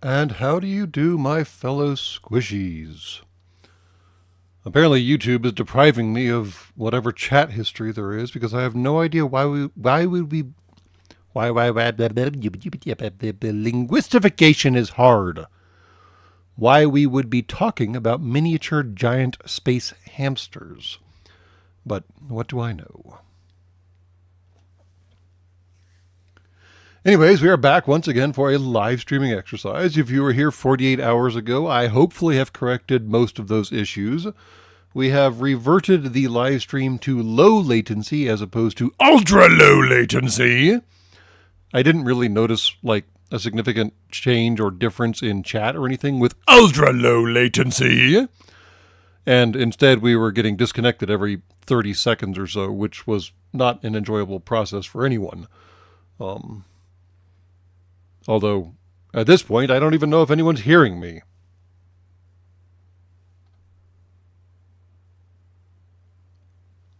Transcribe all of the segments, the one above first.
And how do you do, my fellow squishies? Apparently YouTube is depriving me of whatever chat history there is because I have no idea why linguistification is hard. Why we would be talking about miniature giant space hamsters. But what do I know? Anyways, we are back once again for a live streaming exercise. If you were here 48 hours ago, I hopefully have corrected most of those issues. We have reverted the live stream to low latency as opposed to ultra low latency. I didn't really notice like a significant change or difference in chat or anything with ultra low latency. And instead we were getting disconnected every 30 seconds or so, which was not an enjoyable process for anyone. Although, at this point, I don't even know if anyone's hearing me.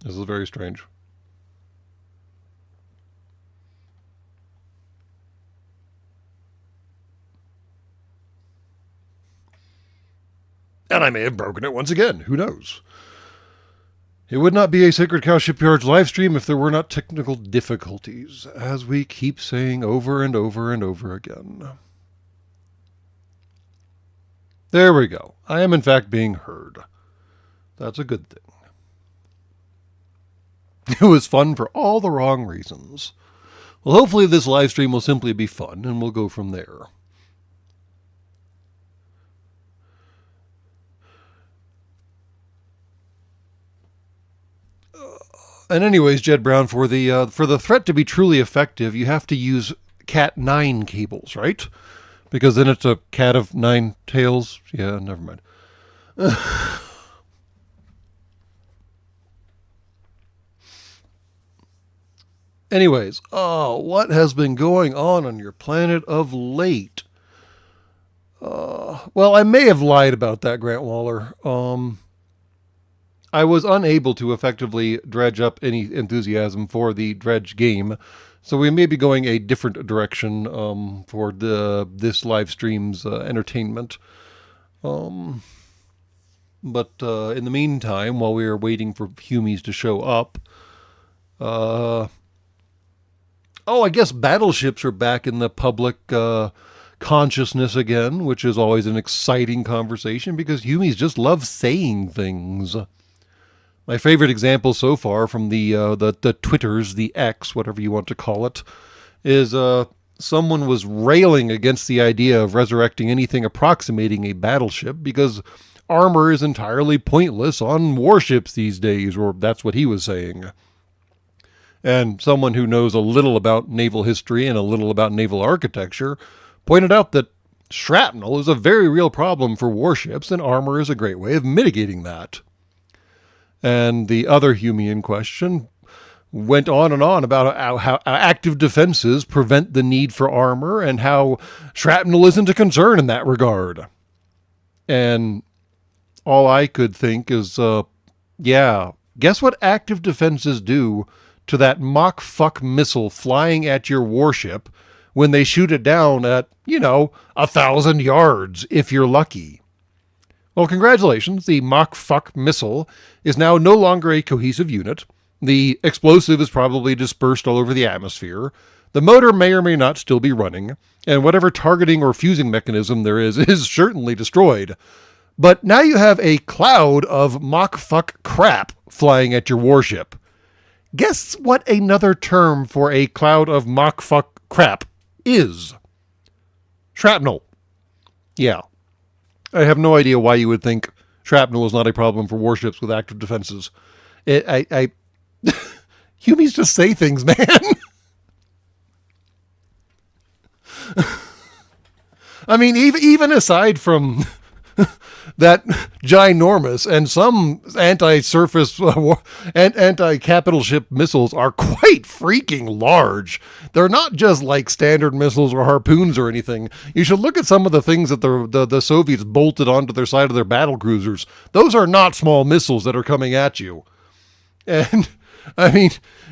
This is very strange. And I may have broken it once again. Who knows? It would not be a Sacred Cow Shipyards live stream if there were not technical difficulties, as we keep saying over and over and over again. There we go. I am in fact being heard. That's a good thing. It was fun for all the wrong reasons. Well, hopefully this live stream will simply be fun, and we'll go from there. And anyways, Jed Brown, for the threat to be truly effective, you have to use Cat 9 cables, right? Because then it's a cat of 9 tails. Yeah, never mind. Anyways, what has been going on your planet of late? Well, I may have lied about that, Grant Waller. I was unable to effectively dredge up any enthusiasm for the Dredge game, so we may be going a different direction for this live stream's entertainment. But in the meantime, while we are waiting for Humies to show up, I guess battleships are back in the public consciousness again, which is always an exciting conversation because Humies just love saying things. My favorite example so far from the Twitters, the X, whatever you want to call it, is someone was railing against the idea of resurrecting anything approximating a battleship because armor is entirely pointless on warships these days, or that's what he was saying. And someone who knows a little about naval history and a little about naval architecture pointed out that shrapnel is a very real problem for warships, and armor is a great way of mitigating that. And the other Humie in question went on and on about how active defenses prevent the need for armor and how shrapnel isn't a concern in that regard. And all I could think is, guess what active defenses do to that Mach fuck missile flying at your warship when they shoot it down at, 1,000 yards, if you're lucky? Well, congratulations, the Mach fuck missile is now no longer a cohesive unit. The explosive is probably dispersed all over the atmosphere. The motor may or may not still be running, and whatever targeting or fusing mechanism there is certainly destroyed. But now you have a cloud of Mach fuck crap flying at your warship. Guess what another term for a cloud of Mach fuck crap is? Shrapnel. Yeah. I have no idea why you would think shrapnel is not a problem for warships with active defenses. Humies just say things, man. I mean, even aside from that ginormous and some anti-surface and anti-capital ship missiles are quite freaking large. They're not just like standard missiles or harpoons or anything. You should look at some of the things that the Soviets bolted onto their side of their battle cruisers. Those are not small missiles that are coming at you. And I mean,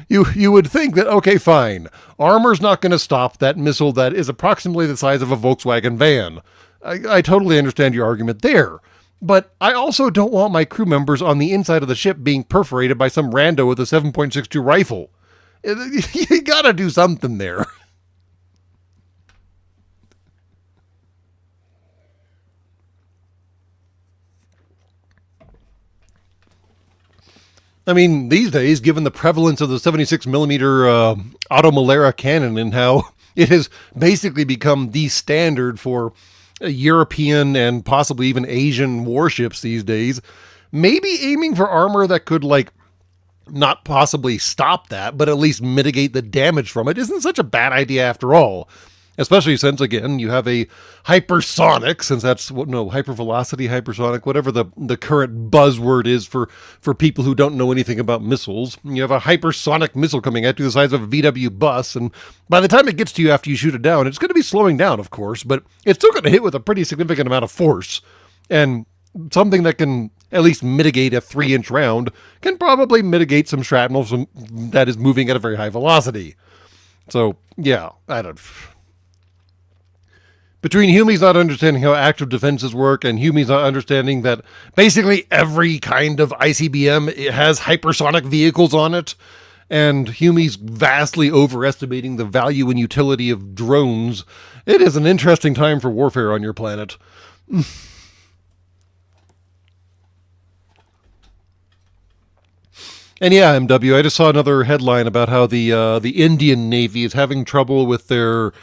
you would think that, okay, fine, armor's not going to stop that missile that is approximately the size of a Volkswagen van. I totally understand your argument there. But I also don't want my crew members on the inside of the ship being perforated by some rando with a 7.62 rifle. You gotta do something there. I mean, these days, given the prevalence of the 76 millimeter Automalera cannon and how it has basically become the standard for European and possibly even Asian warships these days, maybe aiming for armor that could, like, not possibly stop that, but at least mitigate the damage from it isn't such a bad idea after all. Especially since, again, you have a hypersonic, since that's, hypervelocity, hypersonic, whatever the current buzzword is for people who don't know anything about missiles. You have a hypersonic missile coming at you the size of a VW bus, and by the time it gets to you after you shoot it down, it's going to be slowing down, of course, but it's still going to hit with a pretty significant amount of force. And something that can at least mitigate a 3-inch round can probably mitigate some shrapnel that is moving at a very high velocity. So, yeah, I don't... Between Hume's not understanding how active defenses work and Hume's not understanding that basically every kind of ICBM has hypersonic vehicles on it, and Hume's vastly overestimating the value and utility of drones, it is an interesting time for warfare on your planet. And yeah, MW, I just saw another headline about how the Indian Navy is having trouble with their...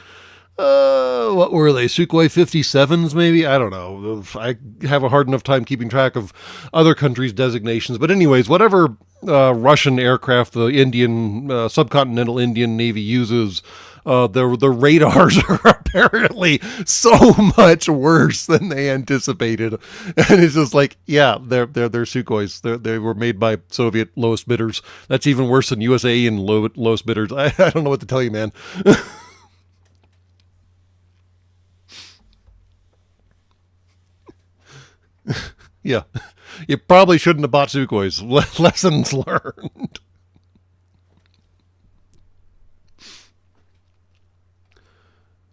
what were they? Sukhoi 57s, maybe? I don't know. I have a hard enough time keeping track of other countries' designations. But anyways, whatever Russian aircraft the Indian, subcontinental Indian Navy uses, the radars are apparently so much worse than they anticipated. And it's just like, yeah, they're Sukhois. They were made by Soviet lowest bidders. That's even worse than USA and lowest bidders. I don't know what to tell you, man. Yeah, you probably shouldn't have bought Sukhois. Lessons learned.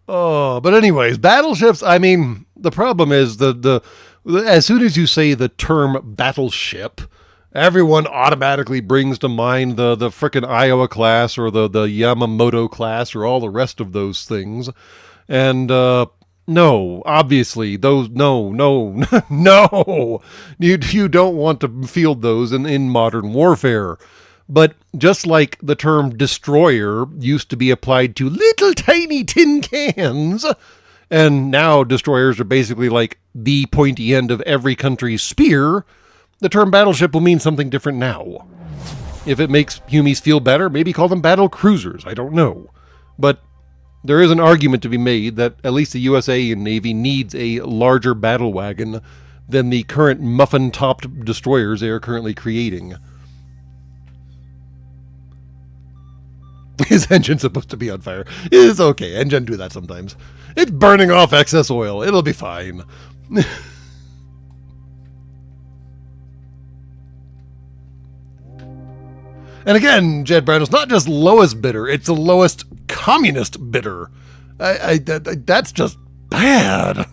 Oh, but anyways, battleships. I mean, the problem is the as soon as you say the term battleship, everyone automatically brings to mind the frickin' Iowa class or the Yamamoto class or all the rest of those things, and no, obviously, those, no, no, you don't want to field those in modern warfare. But just like the term destroyer used to be applied to little tiny tin cans, and now destroyers are basically like the pointy end of every country's spear, the term battleship will mean something different now. If it makes Humies feel better, maybe call them battle cruisers, I don't know. But there is an argument to be made that at least the USA Navy needs a larger battle wagon than the current muffin-topped destroyers they are currently creating. His engine's supposed to be on fire. It's okay, engine do that sometimes. It's burning off excess oil. It'll be fine. And again, Jed Brown is not just lowest bidder, it's the lowest communist bidder. That's just bad.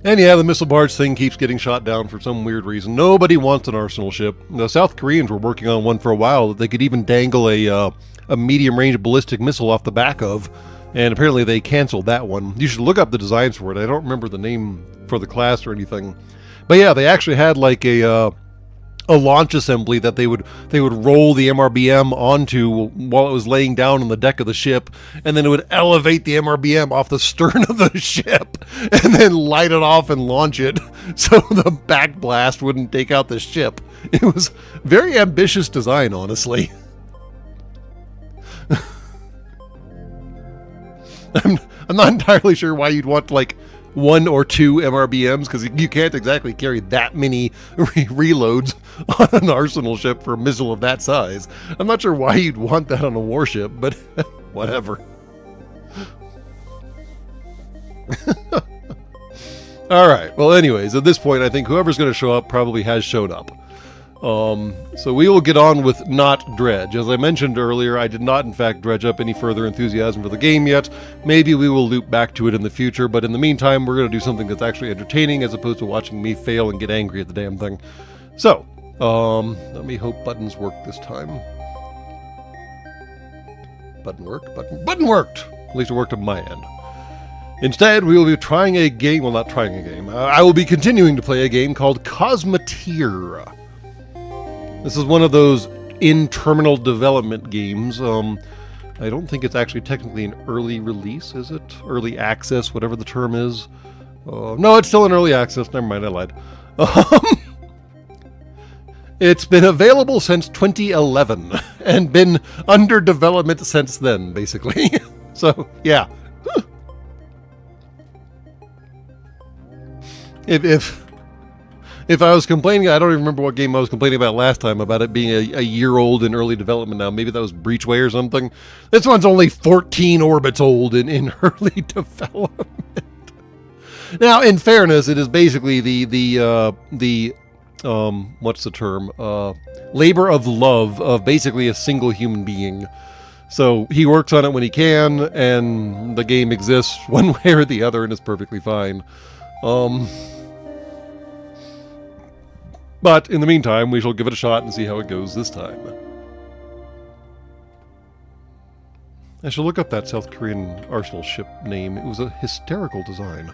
And yeah, the missile barge thing keeps getting shot down for some weird reason. Nobody wants an arsenal ship. The South Koreans were working on one for a while that they could even dangle a medium-range ballistic missile off the back of. And apparently they canceled that one. You should look up the designs for it. I don't remember the name for the class or anything. But yeah, they actually had like a launch assembly that they would roll the MRBM onto while it was laying down on the deck of the ship, and then it would elevate the MRBM off the stern of the ship and then light it off and launch it so the backblast wouldn't take out the ship. It was very ambitious design, honestly. I'm not entirely sure why you'd want like 1 or 2 MRBMs, because you can't exactly carry that many reloads on an arsenal ship for a missile of that size. I'm not sure why you'd want that on a warship, but whatever. All right. Well, anyways, at this point, I think whoever's going to show up probably has showed up. So we will get on with not dredge. As I mentioned earlier, I did not, in fact, dredge up any further enthusiasm for the game yet. Maybe we will loop back to it in the future, but in the meantime, we're going to do something that's actually entertaining as opposed to watching me fail and get angry at the damn thing. So, let me hope buttons work this time. Button worked? Button worked! At least it worked on my end. Instead, we will be trying a game, well, not trying a game. I will be continuing to play a game called Cosmeteer. This is one of those in-terminal development games. I don't think it's actually technically an early release, is it? Early access, whatever the term is. No, it's still in early access. Never mind, I lied. It's been available since 2011 and been under development since then, basically. So, yeah. If I was complaining, I don't even remember what game I was complaining about last time, about it being a year old in early development now. Maybe that was Breachway or something. This one's only 14 orbits old in early development. Now, in fairness, it is basically the what's the term? Labor of love of basically a single human being. So he works on it when he can, and the game exists one way or the other, and it's perfectly fine. But in the meantime, we shall give it a shot and see how it goes this time. I should look up that South Korean arsenal ship name. It was a hysterical design.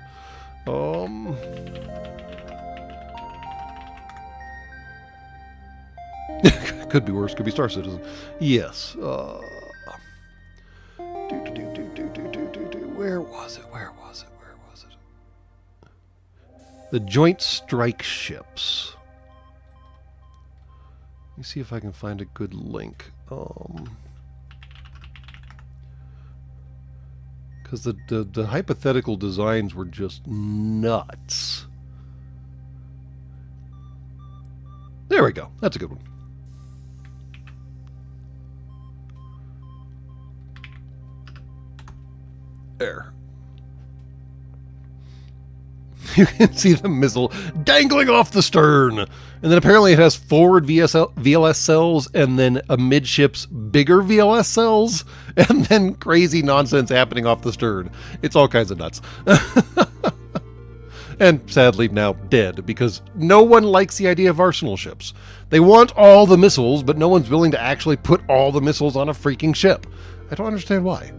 Could be worse. Could be Star Citizen. Yes. Where was it? The Joint Strike Ships. Let me see if I can find a good link. Because the hypothetical designs were just nuts. There we go. That's a good one. There. You can see the missile dangling off the stern. And then apparently it has forward VLS cells and then amidships bigger VLS cells and then crazy nonsense happening off the stern. It's all kinds of nuts. And sadly now dead because no one likes the idea of arsenal ships. They want all the missiles, but no one's willing to actually put all the missiles on a freaking ship. I don't understand why.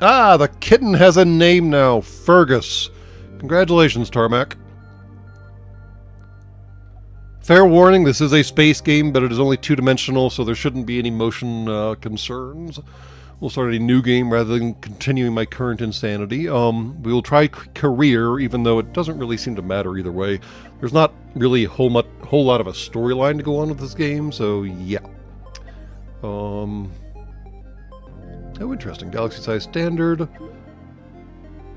Ah, the kitten has a name now. Fergus. Congratulations, Tarmac. Fair warning, this is a space game, but it is only two-dimensional, so there shouldn't be any motion concerns. We'll start a new game rather than continuing my current insanity. We will try career, even though it doesn't really seem to matter either way. There's not really a whole lot of a storyline to go on with this game, so yeah. Oh, interesting. Galaxy size standard.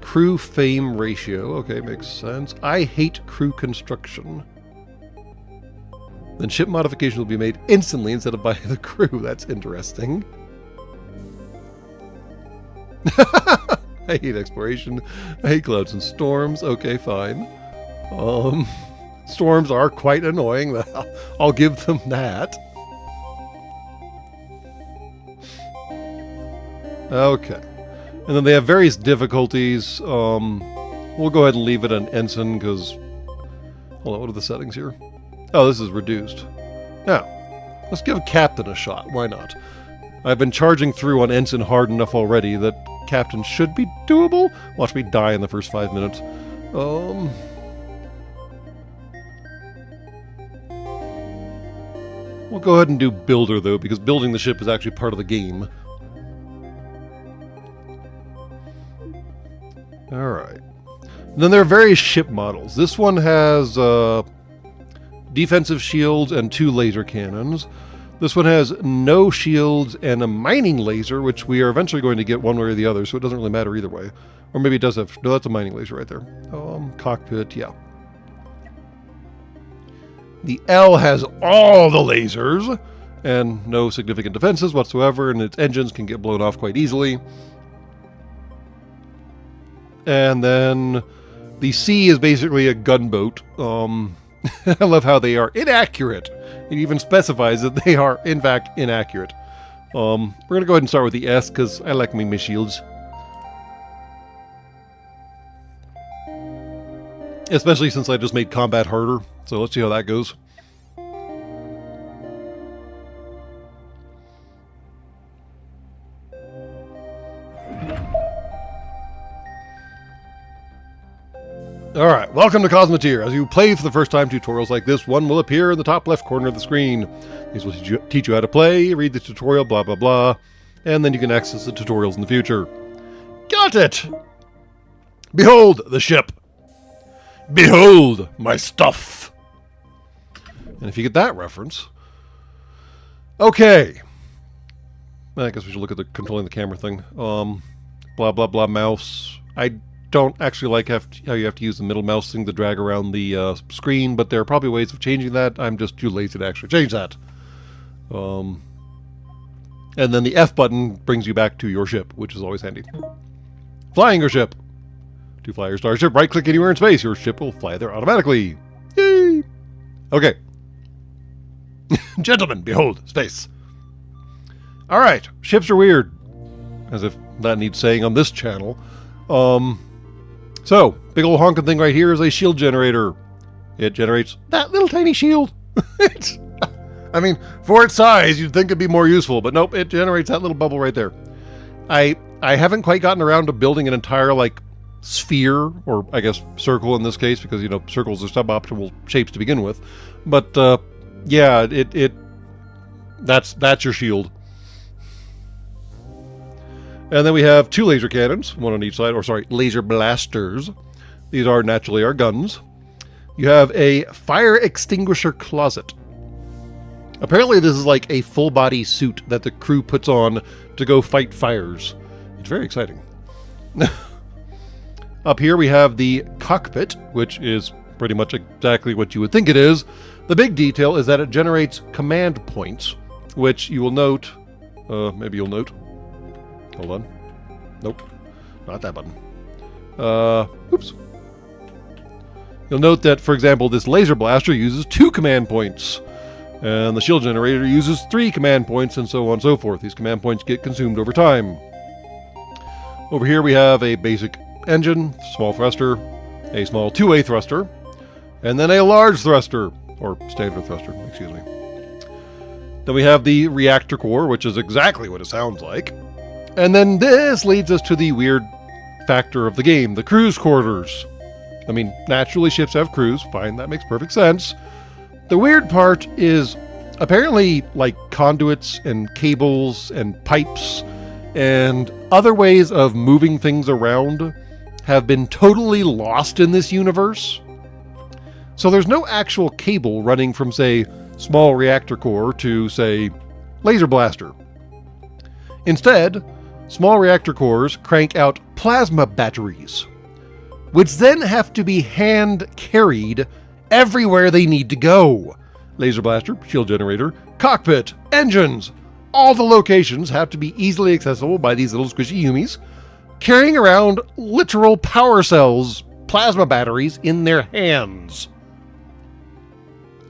Crew fame ratio. Okay, makes sense. I hate crew construction. Then ship modifications will be made instantly instead of by the crew. That's interesting. I hate exploration. I hate clouds and storms. Okay, fine. Storms are quite annoying. I'll give them that. Okay. And then they have various difficulties. We'll go ahead and leave it an ensign because... Hold on, what are the settings here? Oh, this is reduced. Now, let's give captain a shot. Why not? I've been charging through on ensign hard enough already that captain should be doable. Watch me die in the first 5 minutes. We'll go ahead and do builder, though, because building the ship is actually part of the game. Alright. Then there are various ship models. This one has defensive shields and 2 laser cannons. This one has no shields and a mining laser, which we are eventually going to get one way or the other, so it doesn't really matter either way. Or maybe it does have... No, that's a mining laser right there. Cockpit, yeah. The L has all the lasers. and no significant defenses whatsoever, and its engines can get blown off quite easily. And then the sea is basically a gunboat. I love how they are inaccurate. It even specifies that they are, in fact, inaccurate. We're going to go ahead and start with the S, because I like my shields. Especially since I just made combat harder. So let's see how that goes. Alright, welcome to Cosmoteer. As you play for the first time tutorials like this, one will appear in the top left corner of the screen. These will teach you how to play, read the tutorial, blah blah blah, and then you can access the tutorials in the future. Got it! Behold the ship! Behold my stuff! And if you get that reference... Okay. I guess we should look at the controlling the camera thing. Blah blah blah mouse. I don't actually like how you have to use the middle mouse thing to drag around the screen, but there are probably ways of changing that. I'm just too lazy to actually change that. And then the F button brings you back to your ship, which is always handy. Flying your ship. To fly your starship, right-click anywhere in space. Your ship will fly there automatically. Yay! Okay. Gentlemen, behold, space. Alright, ships are weird. As if that needs saying on this channel. So, big old honking thing right here is a shield generator. It generates that little tiny shield. I mean, for its size, you'd think it'd be more useful, but nope, it generates that little bubble right there. I haven't quite gotten around to building an entire, like, sphere, or I guess circle in this case, because, you know, circles are suboptimal shapes to begin with. But, yeah, that's your shield. And then we have two laser cannons, one on each side, or sorry, laser blasters. These are naturally our guns. You have a fire extinguisher closet. Apparently this is like a full body suit that the crew puts on to go fight fires. It's very exciting. Up here we have the cockpit, which is pretty much exactly what you would think it is. The big detail is that it generates command points, which you will note, maybe you'll note. Hold on. Nope. Not that button. Oops. You'll note that, for example, this laser blaster uses 2 command points. And the shield generator uses 3 command points, and so on and so forth. These command points get consumed over time. Over here we have a basic engine, small thruster, a small two-way thruster, and then a large thruster, or standard thruster, excuse me. Then we have the reactor core, which is exactly what it sounds like. And then this leads us to the weird factor of the game, the crew's quarters. I mean, naturally ships have crews, fine, that makes perfect sense. The weird part is apparently like conduits and cables and pipes and other ways of moving things around have been totally lost in this universe. So there's no actual cable running from, say, small reactor core to, say, laser blaster. Instead, small reactor cores crank out plasma batteries, which then have to be hand-carried everywhere they need to go. Laser blaster, shield generator, cockpit, engines. All the locations have to be easily accessible by these little squishy humies, carrying around literal power cells, plasma batteries, in their hands.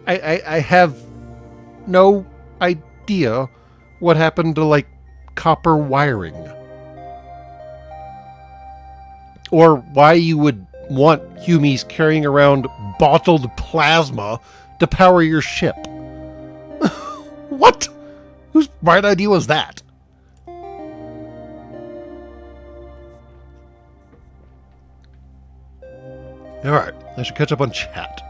I have no idea what happened to, like, copper wiring. Or why you would want humies carrying around bottled plasma to power your ship. What? Whose bright idea was that? Alright, I should catch up on chat.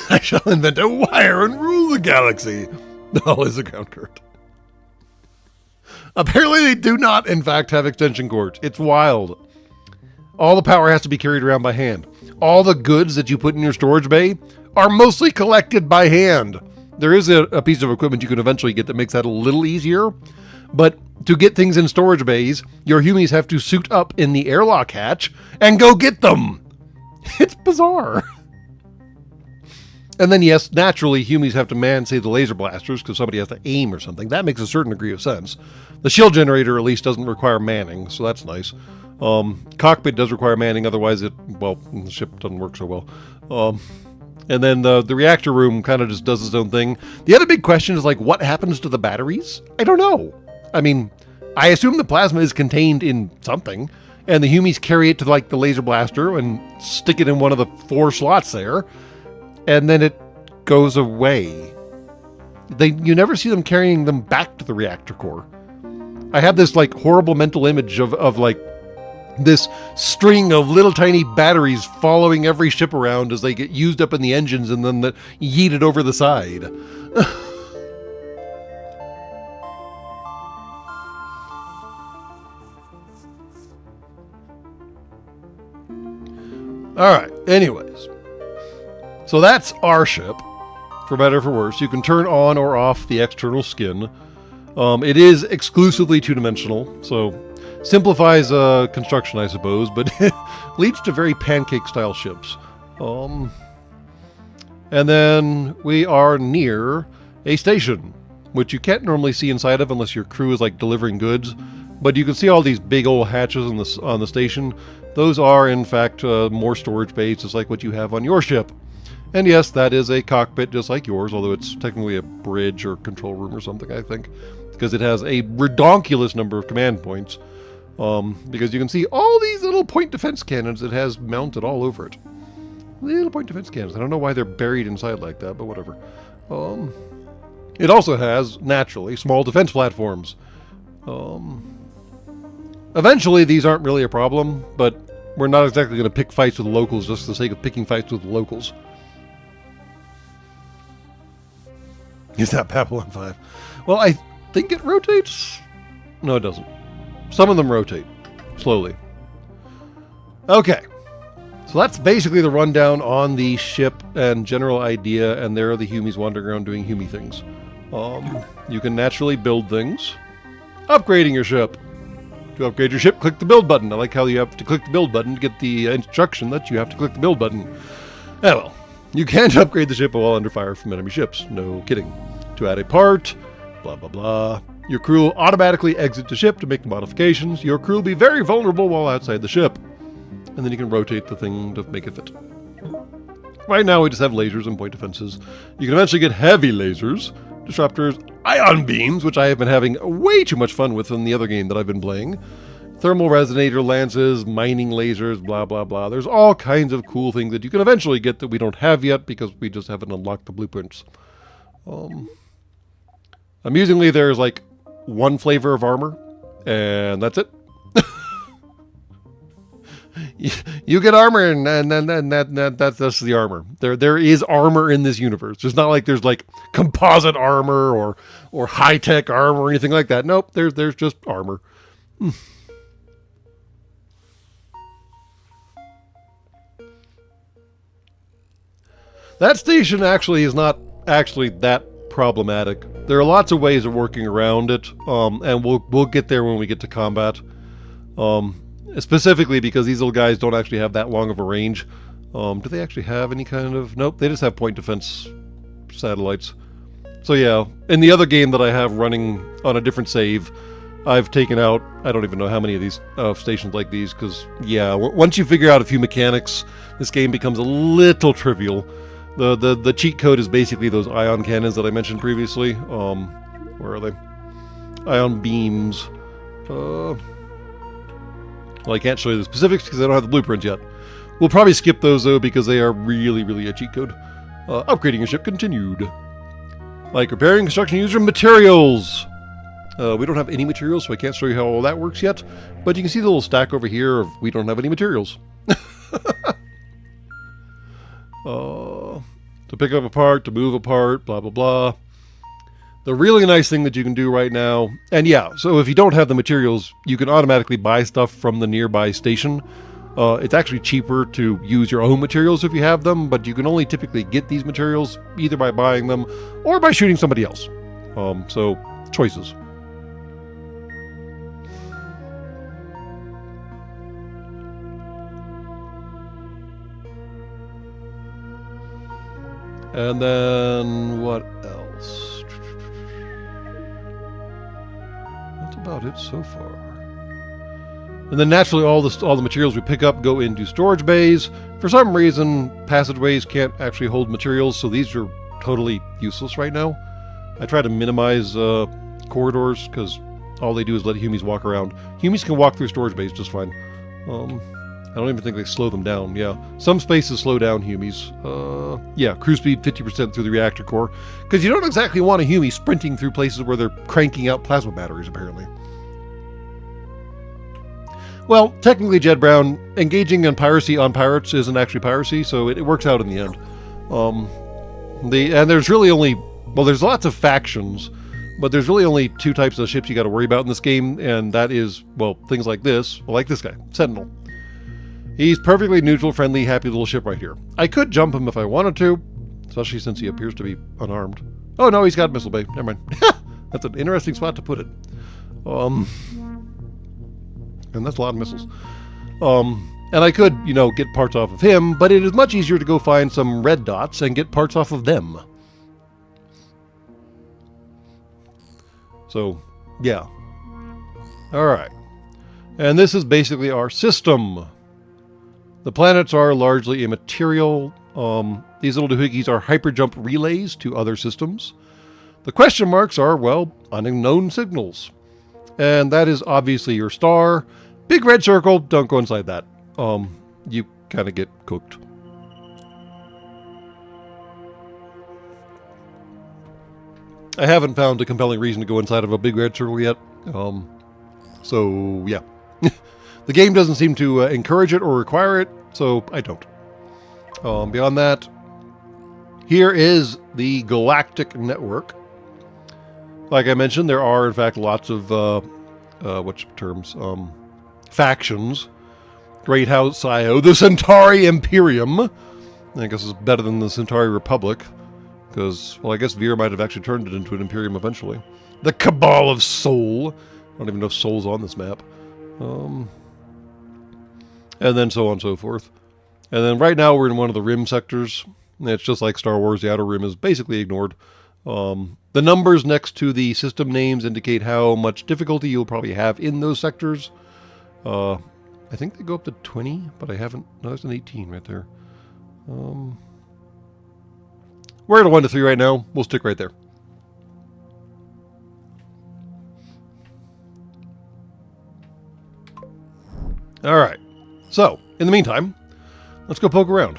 I shall invent a wire and rule the galaxy. All is a ground current. Apparently they do not, in fact, have extension cords. It's wild. All the power has to be carried around by hand. All the goods that you put in your storage bay are mostly collected by hand. There is a piece of equipment you can eventually get that makes that a little easier, But to get things in storage bays, your Humies have to suit up in the airlock hatch and go get them. It's bizarre. And then, yes, naturally, Humies have to man, say, the laser blasters because somebody has to aim or something. That makes a certain degree of sense. The shield generator, at least, doesn't require manning, so that's nice. Cockpit does require manning, otherwise the ship doesn't work so well. And then the reactor room kind of just does its own thing. The other big question is, like, what happens to the batteries? I don't know. I mean, I assume the plasma is contained in something, and the Humies carry it to, like, the laser blaster and stick it in one of the 4 slots there, and then it goes away. You never see them carrying them back to the reactor core. I have this, like, horrible mental image of like, this string of little tiny batteries following every ship around as they get used up in the engines and then yeeted over the side. Alright, anyways. So that's our ship. For better or for worse. You can turn on or off the external skin. It is exclusively two-dimensional, so simplifies construction, I suppose, but leads to very pancake-style ships. And then we are near a station, which you can't normally see inside of unless your crew is like delivering goods. But you can see all these big old hatches on the station. Those are, in fact, more storage bays, just like what you have on your ship. And yes, that is a cockpit just like yours, although it's technically a bridge or control room or something, I think, because it has a redonkulous number of command points. Because you can see all these little point defense cannons it has mounted all over it. Little point defense cannons. I don't know why they're buried inside like that, but whatever. It also has, naturally, small defense platforms. Eventually, these aren't really a problem, but we're not exactly going to pick fights with locals just for the sake of picking fights with locals. Is that Babylon 5? Well, I think it rotates. No, it doesn't. Some of them rotate. Slowly. Okay. So that's basically the rundown on the ship and general idea, and there are the Humies wandering around doing Humie things. You can naturally build things. Upgrading your ship. To upgrade your ship, click the build button. I like how you have to click the build button to get the instruction that you have to click the build button. Ah, well. You can't upgrade the ship while under fire from enemy ships. No kidding. To add a part, blah, blah, blah. Your crew will automatically exit the ship to make the modifications. Your crew will be very vulnerable while outside the ship. And then you can rotate the thing to make it fit. Right now we just have lasers and point defenses. You can eventually get heavy lasers, disruptors, ion beams, which I have been having way too much fun with in the other game that I've been playing. Thermal resonator lances, mining lasers, blah, blah, blah. There's all kinds of cool things that you can eventually get that we don't have yet because we just haven't unlocked the blueprints. Amusingly, there's like one flavor of armor, and that's it. You get armor, and that's just the armor. There is armor in this universe. It's not like there's like composite armor or high-tech armor or anything like that. Nope, there's just armor. That station actually is not actually that problematic. There are lots of ways of working around it, and we'll get there when we get to combat. Specifically because these little guys don't actually have that long of a range. Do they actually have any kind of... Nope, they just have point defense satellites. So yeah, in the other game that I have running on a different save, I've taken out, I don't even know how many of these stations like these, because yeah, once you figure out a few mechanics, this game becomes a little trivial. The cheat code is basically those ion cannons that I mentioned previously. Where are they? Ion beams. Well, I can't show you the specifics because I don't have the blueprints yet. We'll probably skip those though because they are really, really a cheat code. Upgrading your ship continued. Like repairing, construction, user materials. We don't have any materials, so I can't show you how all that works yet. But you can see the little stack over here of we don't have any materials. To pick up a part, to move a part, blah, blah, blah. The really nice thing that you can do right now, and yeah, so if you don't have the materials, you can automatically buy stuff from the nearby station. It's actually cheaper to use your own materials if you have them, but you can only typically get these materials either by buying them or by shooting somebody else. So, choices. And then what else? That's about it so far. And then naturally all the materials we pick up go into storage bays. For some reason, passageways can't actually hold materials, so these are totally useless right now. I try to minimize corridors because all they do is let Humies walk around. Humies can walk through storage bays just fine. I don't even think they slow them down. Yeah, some spaces slow down Humies. Yeah, cruise speed 50% through the reactor core, because you don't exactly want a Humie sprinting through places where they're cranking out plasma batteries, apparently. Well, technically, Jed Brown, engaging in piracy on pirates isn't actually piracy, so it works out in the end. And there's really only, well, there's lots of factions, but there's really only two types of ships you got to worry about in this game, and that is, well, things like this, well, like this guy, Sentinel. He's perfectly neutral, friendly, happy little ship right here. I could jump him if I wanted to, especially since he appears to be unarmed. Oh no, he's got missile bay. Never mind. That's an interesting spot to put it. And that's a lot of missiles. And I could, you know, get parts off of him, but it is much easier to go find some red dots and get parts off of them. So, yeah. Alright. And this is basically our system. The planets are largely immaterial. These little doohickeys are hyperjump relays to other systems. The question marks are, well, unknown signals. And that is obviously your star. Big red circle, don't go inside that. You kind of get cooked. I haven't found a compelling reason to go inside of a big red circle yet. So, yeah. The game doesn't seem to encourage it or require it, so I don't. Beyond that, here is the Galactic Network. Like I mentioned, there are, in fact, lots of, factions. Great House Io, the Centauri Imperium. I guess it's better than the Centauri Republic. Because, well, I guess Veer might have actually turned it into an Imperium eventually. The Cabal of Sol. I don't even know if Sol's on this map. And then so on and so forth. And then right now we're in one of the rim sectors. It's just like Star Wars, the outer rim is basically ignored. The numbers next to the system names indicate how much difficulty you'll probably have in those sectors. I think they go up to 20, but I haven't. No, it's an 18 right there. We're at a 1 to 3 right now. We'll stick right there. All right. So, in the meantime, let's go poke around.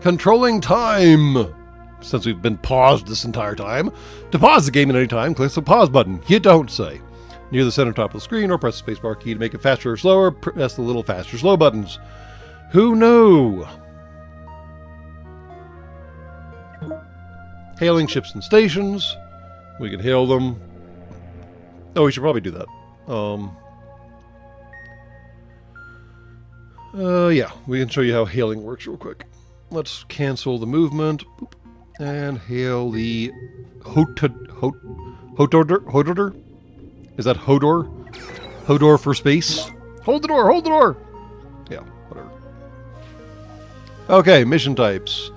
Controlling time. Since we've been paused this entire time. To pause the game at any time, click the pause button. You don't say. Near the center top of the screen, or press the spacebar key to make it faster or slower. Press the little faster slow buttons. Who knew? Hailing ships and stations. We can hail them. Oh, we should probably do that. Yeah, we can show you how hailing works real quick. Let's cancel the movement. Boop, and hail the Hodor? Is that Hodor? Hodor for space? Hold the door! Hold the door! Yeah, whatever. Okay, mission types.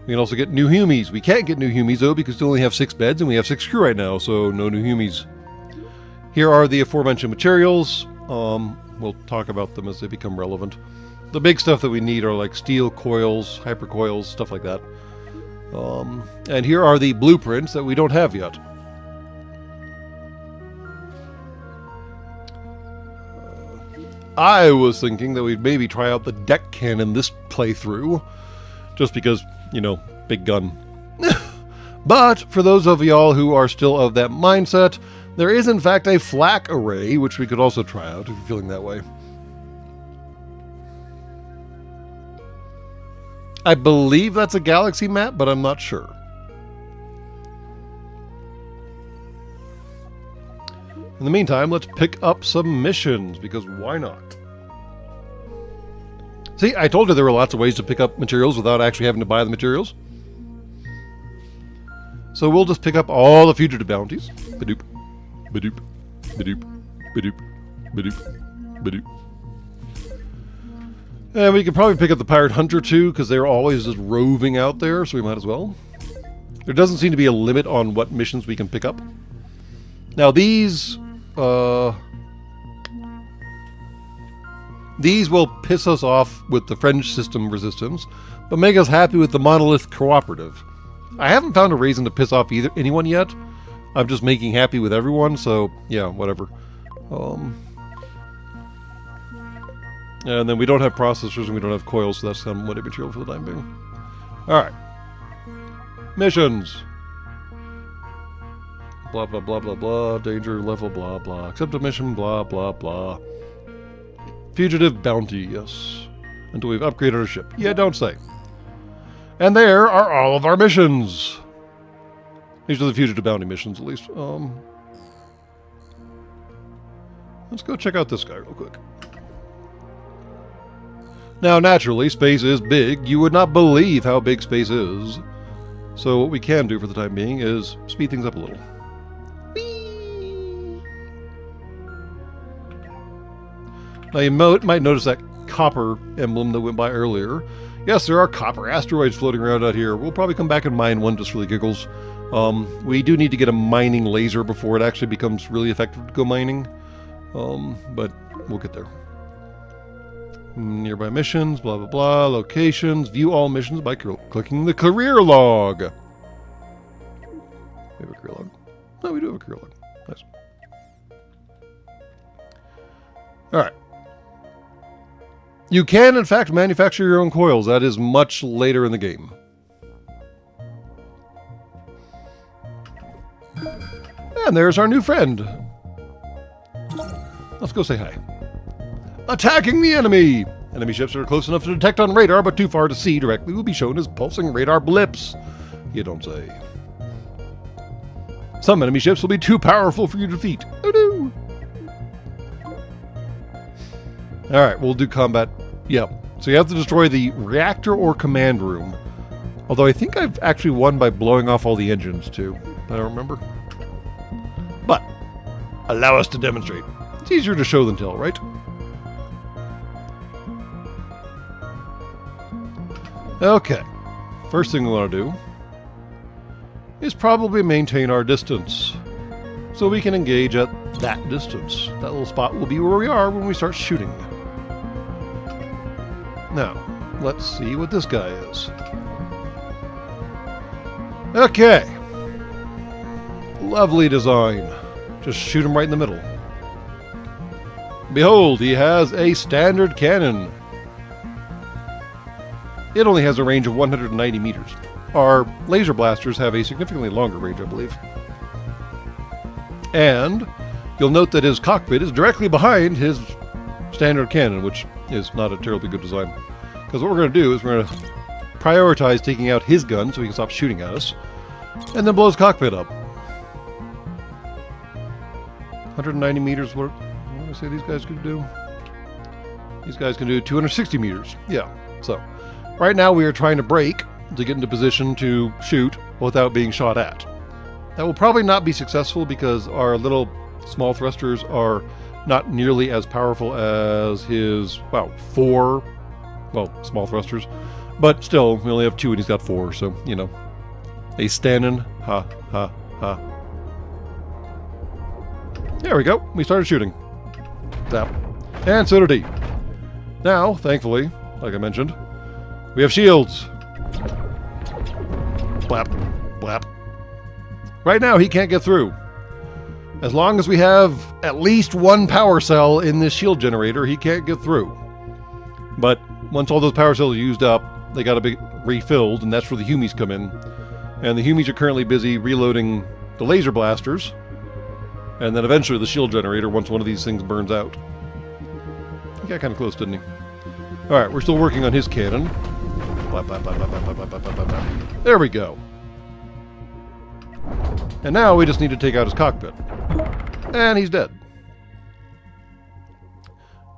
We can also get new Humies. We can't get new Humies, though, because we only have 6 beds, and we have 6 crew right now, so no new Humies. Here are the aforementioned materials. We'll talk about them as they become relevant. The big stuff that we need are like steel coils, hypercoils, stuff like that. And here are the blueprints that we don't have yet. I was thinking that we'd maybe try out the deck cannon this playthrough, just because, you know, big gun. But for those of y'all who are still of that mindset, there is in fact a flak array, which we could also try out if you're feeling that way. I believe that's a galaxy map, but I'm not sure. In the meantime, let's pick up some missions, because why not? See, I told you there were lots of ways to pick up materials without actually having to buy the materials. So we'll just pick up all the fugitive bounties. Badoop, badoop, badoop, badoop, badoop, badoop. And we can probably pick up the Pirate Hunter too, because they're always just roving out there, so we might as well. There doesn't seem to be a limit on what missions we can pick up. Now these will piss us off with the French system resistance, but make us happy with the Monolith Cooperative. I haven't found a reason to piss off anyone yet. I'm just making happy with everyone, so yeah, whatever. And then we don't have processors and we don't have coils, so that's unwanted material for the time being. Alright. Missions. Blah, blah, blah, blah, blah. Danger level, blah, blah. Accept a mission, blah, blah, blah. Fugitive bounty, yes. Until we've upgraded our ship. Yeah, don't say. And there are all of our missions. These are the fugitive bounty missions, at least. Let's go check out this guy real quick. Now, naturally, space is big. You would not believe how big space is. So what we can do for the time being is speed things up a little. Whee! Now, you might notice that copper emblem that went by earlier. Yes, there are copper asteroids floating around out here. We'll probably come back and mine one just for the giggles. We do need to get a mining laser before it actually becomes really effective to go mining. But we'll get there. Nearby missions, blah, blah, blah. Locations. View all missions by clicking the career log. We have a career log. No, we do have a career log. Nice. Alright. You can, in fact, manufacture your own coils. That is much later in the game. And there's our new friend. Let's go say hi. Attacking the enemy! Enemy ships that are close enough to detect on radar, but too far to see directly will be shown as pulsing radar blips. You don't say. Some enemy ships will be too powerful for you to defeat. Oh no! Alright, we'll do combat. Yeah. So you have to destroy the reactor or command room. Although I think I've actually won by blowing off all the engines too. I don't remember. But, allow us to demonstrate. It's easier to show than tell, right? Okay. First thing we want to do is probably maintain our distance. So we can engage at that distance. That little spot will be where we are when we start shooting. Now, let's see what this guy is. Okay. Lovely design. Just shoot him right in the middle. Behold, he has a standard cannon. It only has a range of 190 meters. Our laser blasters have a significantly longer range, I believe. And you'll note that his cockpit is directly behind his standard cannon, which is not a terribly good design. Because what we're going to do is we're going to prioritize taking out his gun so he can stop shooting at us, and then blow his cockpit up. 190 meters, what do I say these guys could do? These guys can do 260 meters. Yeah, so right now we are trying to brake to get into position to shoot without being shot at. That will probably not be successful because our little small thrusters are not nearly as powerful as his, wow, 4, well, small thrusters. But still, we only have 2 and he's got 4, so, you know. A standing, ha, ha, ha. There we go. We started shooting. Zap. And so did he. Now, thankfully, like I mentioned, we have shields. Blap. Blap. Right now, he can't get through. As long as we have at least one power cell in this shield generator, he can't get through. But once all those power cells are used up, they got to be refilled, and that's where the Humies come in. And the Humies are currently busy reloading the laser blasters, and then eventually the shield generator once one of these things burns out. He got kind of close, didn't he? Alright, we're still working on his cannon. Blap, blap, blap, blap, blap, blap, blap, blap, blap. There we go. And now we just need to take out his cockpit. And he's dead.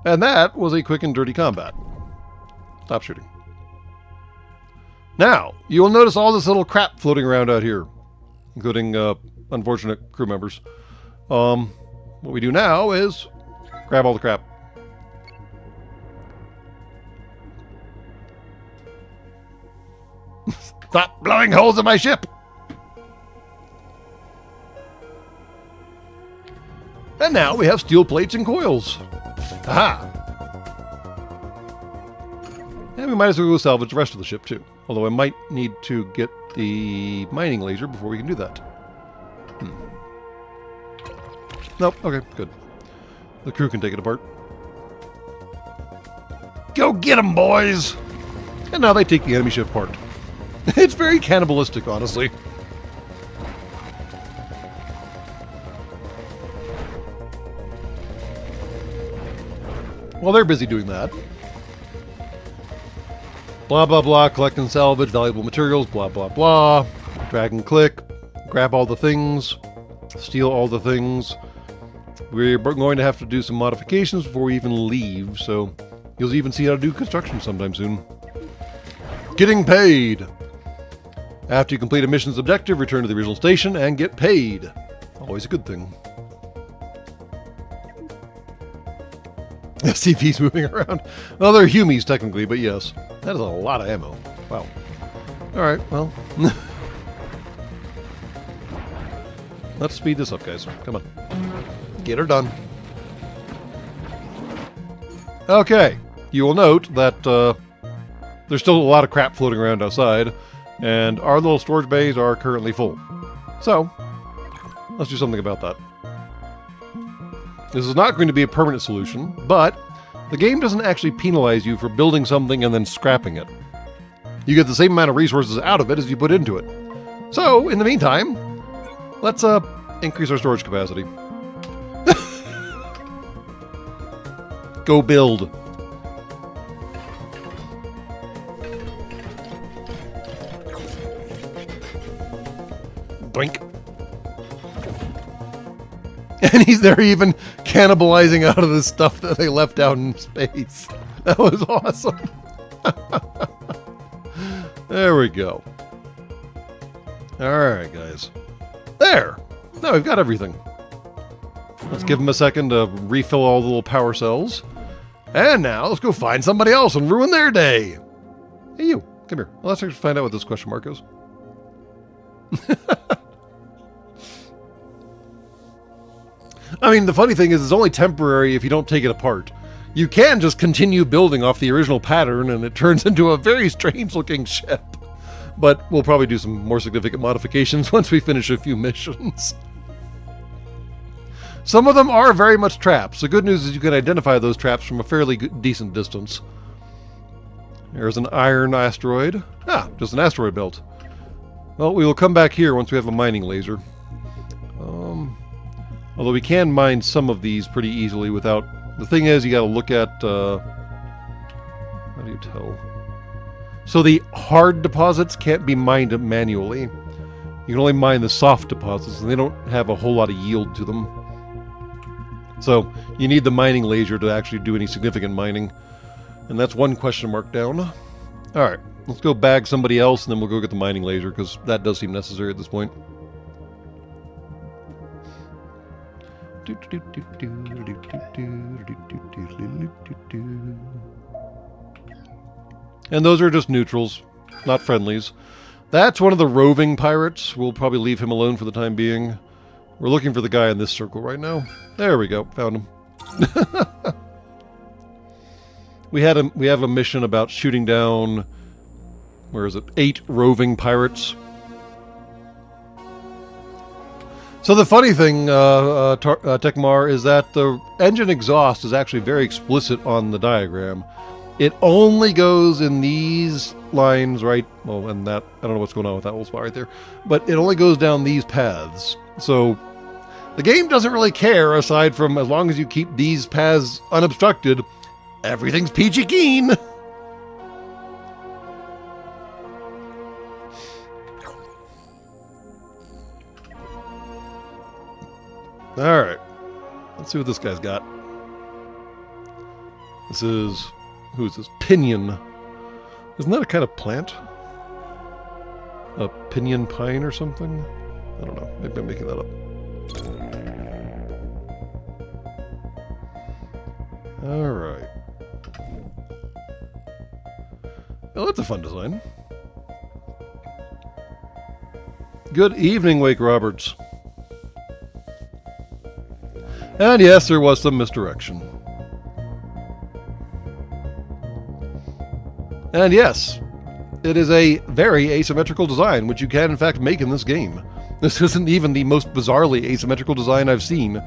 And that was a quick and dirty combat. Stop shooting. Now, you will notice all this little crap floating around out here, including unfortunate crew members. What we do now is grab all the crap. Stop blowing holes in my ship! And now we have steel plates and coils. Aha! And we might as well go salvage the rest of the ship, too. Although I might need to get the mining laser before we can do that. Nope, okay, good. The crew can take it apart. Go get 'em, boys! And now they take the enemy ship apart. It's very cannibalistic, honestly. While they're busy doing that, blah, blah, blah, collect and salvage valuable materials, blah, blah, blah. Drag and click, grab all the things, steal all the things. We're going to have to do some modifications before we even leave, so you'll even see how to do construction sometime soon. Getting paid! After you complete a mission's objective, return to the original station and get paid. Always a good thing. SCVs moving around. Well, they're Humies technically, but yes. That is a lot of ammo. Wow. Alright, well. Let's speed this up, guys. Come on. Get her done. Okay. You will note that there's still a lot of crap floating around outside, and our little storage bays are currently full. So, let's do something about that. This is not going to be a permanent solution, but the game doesn't actually penalize you for building something and then scrapping it. You get the same amount of resources out of it as you put into it. So, in the meantime, let's increase our storage capacity. Go build. Doink. And they're even cannibalizing out of the stuff that they left out in space. That was awesome. There we go. Alright, guys. There! Now we've got everything. Let's give them a second to refill all the little power cells. And now let's go find somebody else and ruin their day. Hey, you. Come here. Well, let's actually find out what this question mark is. I mean, the funny thing is it's only temporary if you don't take it apart. You can just continue building off the original pattern and it turns into a very strange looking ship. But we'll probably do some more significant modifications once we finish a few missions. Some of them are very much traps. The good news is you can identify those traps from a fairly decent distance. There's an iron asteroid. Ah, just an asteroid belt. Well, we will come back here once we have a mining laser. Although we can mine some of these pretty easily without... The thing is, you gotta look at... how do you tell? So the hard deposits can't be mined manually. You can only mine the soft deposits, and they don't have a whole lot of yield to them. So you need the mining laser to actually do any significant mining. And that's one question mark down. Alright, let's go bag somebody else, and then we'll go get the mining laser, because that does seem necessary at this point. And those are just neutrals, not friendlies. That's one of the roving pirates. We'll probably leave him alone for the time being. We're looking for the guy in this circle right now. There we go, found him. We have a mission about shooting down, where is it, 8 roving pirates. So the funny thing, Tekmar, is that the engine exhaust is actually very explicit on the diagram. It only goes in these lines, right? Well, and that, I don't know what's going on with that little spot right there. But it only goes down these paths. So the game doesn't really care, aside from as long as you keep these paths unobstructed, everything's peachy keen. Alright. Let's see what this guy's got. This is... Who is this? Pinion. Isn't that a kind of plant? A pinion pine or something? I don't know. Maybe I'm making that up. Alright. Well, that's a fun design. Good evening, Wake Roberts. And yes, there was some misdirection. And yes, it is a very asymmetrical design, which you can in fact make in this game. This isn't even the most bizarrely asymmetrical design I've seen.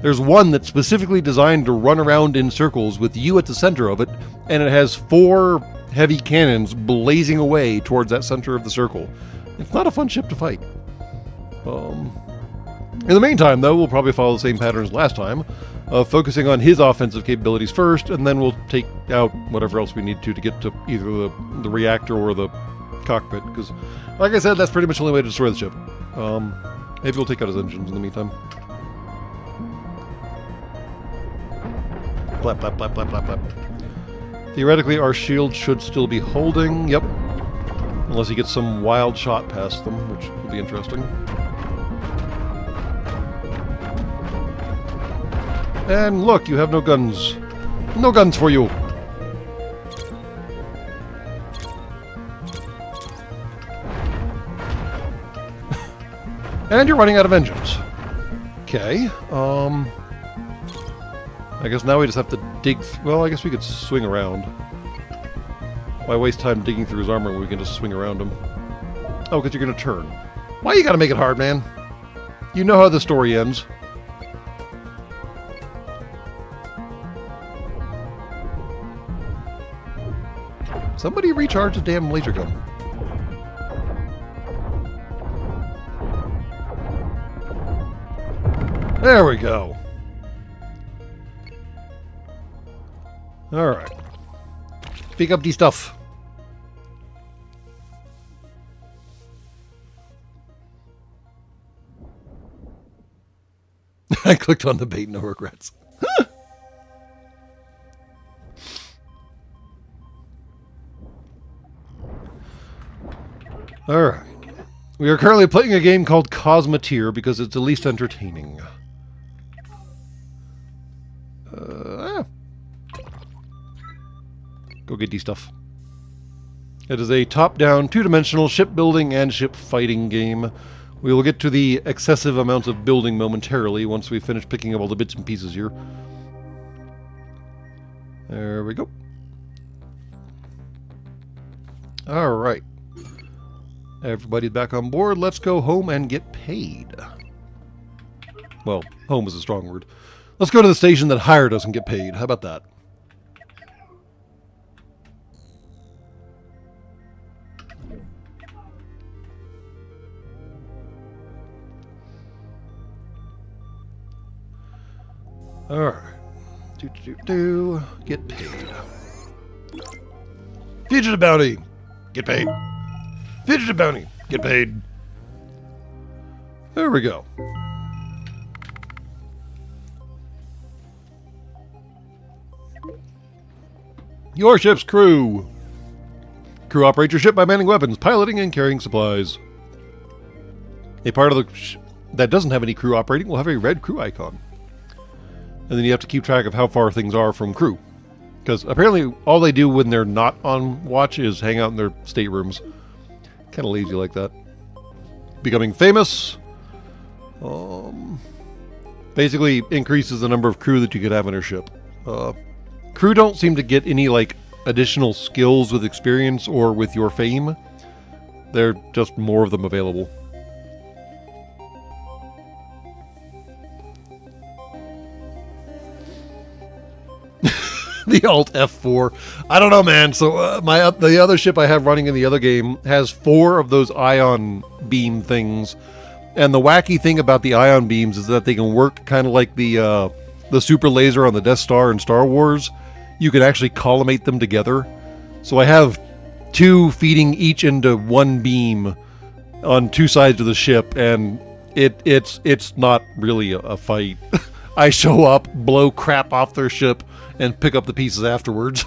There's one that's specifically designed to run around in circles with you at the center of it, and it has 4 heavy cannons blazing away towards that center of the circle. It's not a fun ship to fight. In the meantime, though, we'll probably follow the same pattern as last time, of focusing on his offensive capabilities first, and then we'll take out whatever else we need to get to either the reactor or the cockpit, because, like I said, that's pretty much the only way to destroy the ship. Maybe we'll take out his engines in the meantime. Blap, blap, blap, blap, blap, blap. Theoretically, our shield should still be holding, yep. Unless he gets some wild shot past them, which will be interesting. And look, you have no guns. No guns for you. And you're running out of engines. Okay. I guess now we just have to dig... Well, I guess we could swing around. Why waste time digging through his armor when we can just swing around him? Oh, because you're going to turn. Why you gotta make it hard, man? You know how the story ends. Somebody recharge the damn laser gun. There we go. Alright. Pick up the stuff. I clicked on the bait, no regrets. Alright. We are currently playing a game called Cosmeteer because it's the least entertaining. Go get these stuff. It is a top-down, two-dimensional shipbuilding and ship fighting game. We will get to the excessive amounts of building momentarily once we finish picking up all the bits and pieces here. There we go. Alright. Everybody's back on board. Let's go home and get paid. Well, home is a strong word. Let's go to the station that hired us and get paid. How about that? Alright. Get paid. Fugitive bounty. Get paid. Fugitive bounty. Get paid. There we go. Your ship's crew. Crew operate your ship by manning weapons, piloting, and carrying supplies. A part of the that doesn't have any crew operating will have a red crew icon. And then you have to keep track of how far things are from crew. Because apparently all they do when they're not on watch is hang out in their staterooms. Kind of lazy like that. Becoming famous. Basically increases the number of crew that you could have on your ship. Crew don't seem to get any like additional skills with experience or with your fame. They're just more of them available. The Alt F4. I don't know, man. So the other ship I have running in the other game has 4 of those ion beam things. And the wacky thing about the ion beams is that they can work kind of like the super laser on the Death Star in Star Wars. You can actually collimate them together. So I have 2 feeding each into 1 beam on 2 sides of the ship, and it's not really a fight. I show up, blow crap off their ship, and pick up the pieces afterwards.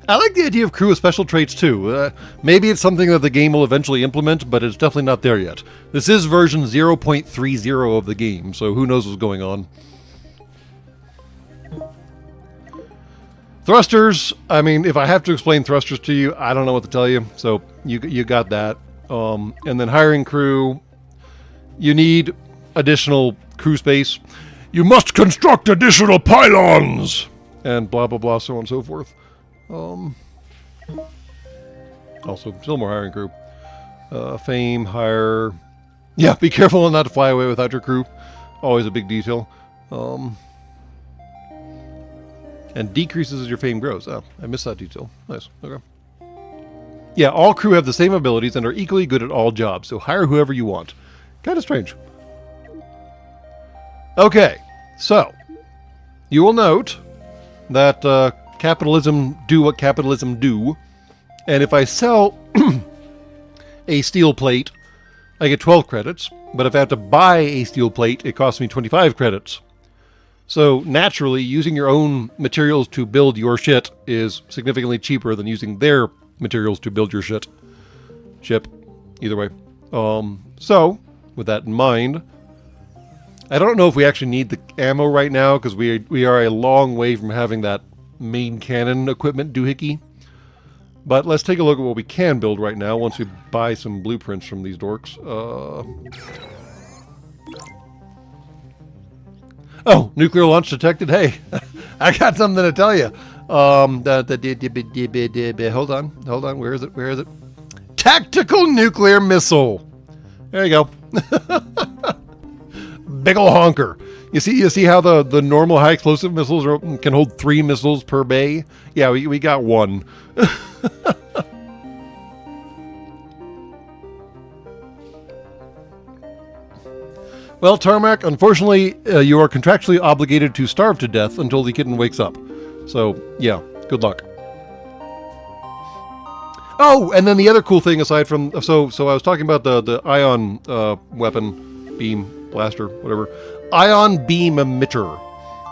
I like the idea of crew with special traits too. Maybe it's something that the game will eventually implement, but it's definitely not there yet. This is version 0.30 of the game, so who knows what's going on. Thrusters, I mean, if I have to explain thrusters to you, I don't know what to tell you. So you got that. And then hiring crew, you need additional crew space. You must construct additional pylons! And blah, blah, blah, so on and so forth. Also, still more hiring crew. Fame, hire... Yeah, be careful not to fly away without your crew. Always a big detail. And decreases as your fame grows. Oh, I missed that detail. Nice. Okay. Yeah, all crew have the same abilities and are equally good at all jobs, so hire whoever you want. Kind of strange. Okay, so you will note that capitalism do what capitalism do, and if I sell a steel plate, I get 12 credits, but if I have to buy a steel plate, it costs me 25 credits. So naturally, using your own materials to build your shit is significantly cheaper than using their materials to build your shit. Ship. Either way. So, with that in mind, I don't know if we actually need the ammo right now, because we are a long way from having that main cannon equipment doohickey. But let's take a look at what we can build right now once we buy some blueprints from these dorks. Oh, nuclear launch detected. Hey, I got something to tell you. Hold on. Where is it? Tactical nuclear missile. There you go. Big ol' honker. You see how the normal high explosive missiles can hold 3 missiles per bay? Yeah, we got 1. Well, Tarmac, unfortunately, you are contractually obligated to starve to death until the kitten wakes up. So, yeah, good luck. Oh, and then the other cool thing aside from... So I was talking about the ion weapon, beam, blaster, whatever. Ion beam emitter.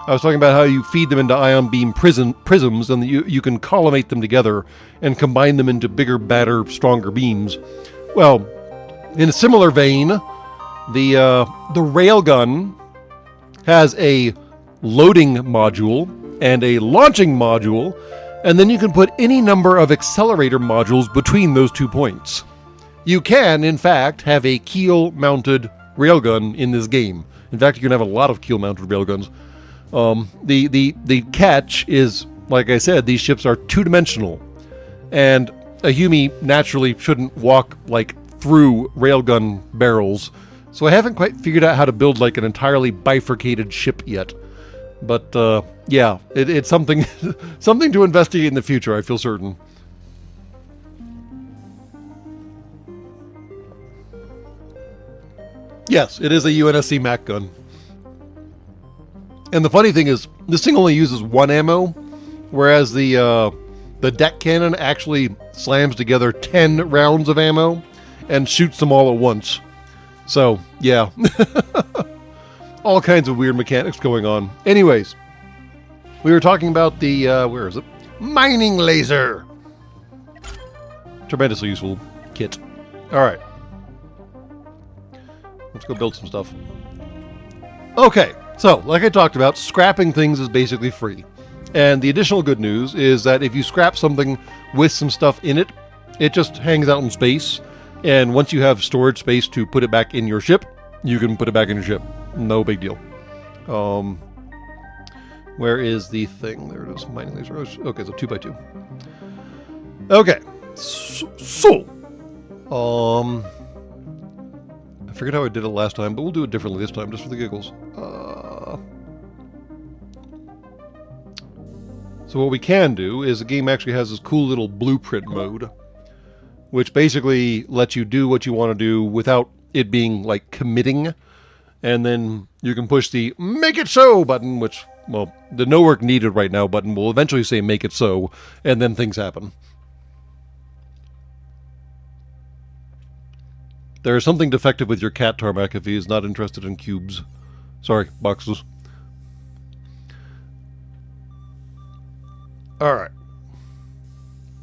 I was talking about how you feed them into ion beam prisms, and you can collimate them together and combine them into bigger, badder, stronger beams. Well, in a similar vein... The railgun has a loading module and a launching module, and then you can put any number of accelerator modules between those 2 points. You can, in fact, have a keel-mounted railgun in this game. In fact, you can have a lot of keel-mounted railguns. The catch is, like I said, these ships are 2-dimensional, and a Hume naturally shouldn't walk like through railgun barrels. So I haven't quite figured out how to build like an entirely bifurcated ship yet. But yeah, it's something something to investigate in the future, I feel certain. Yes, it is a UNSC MAC gun. And the funny thing is, this thing only uses 1 ammo, whereas the deck cannon actually slams together 10 rounds of ammo and shoots them all at once. So, yeah. All kinds of weird mechanics going on. Anyways, we were talking about the, where is it? Mining laser! Tremendously useful kit. Alright. Let's go build some stuff. Okay, so, like I talked about, scrapping things is basically free. And the additional good news is that if you scrap something with some stuff in it, it just hangs out in space. And once you have storage space to put it back in your ship, you can put it back in your ship. No big deal. Where is the thing? There it is. Mining laser. Okay, so 2x2. Okay. So. I forget how I did it last time, but we'll do it differently this time, just for the giggles. So what we can do is the game actually has this cool little blueprint mode, which basically lets you do what you want to do without it being, like, committing. And then you can push the Make It So button, which, well, the No Work Needed right now button will eventually say Make It So, and then things happen. There is something defective with your cat, Tarmac, if he is not interested in cubes. Sorry, boxes. Alright.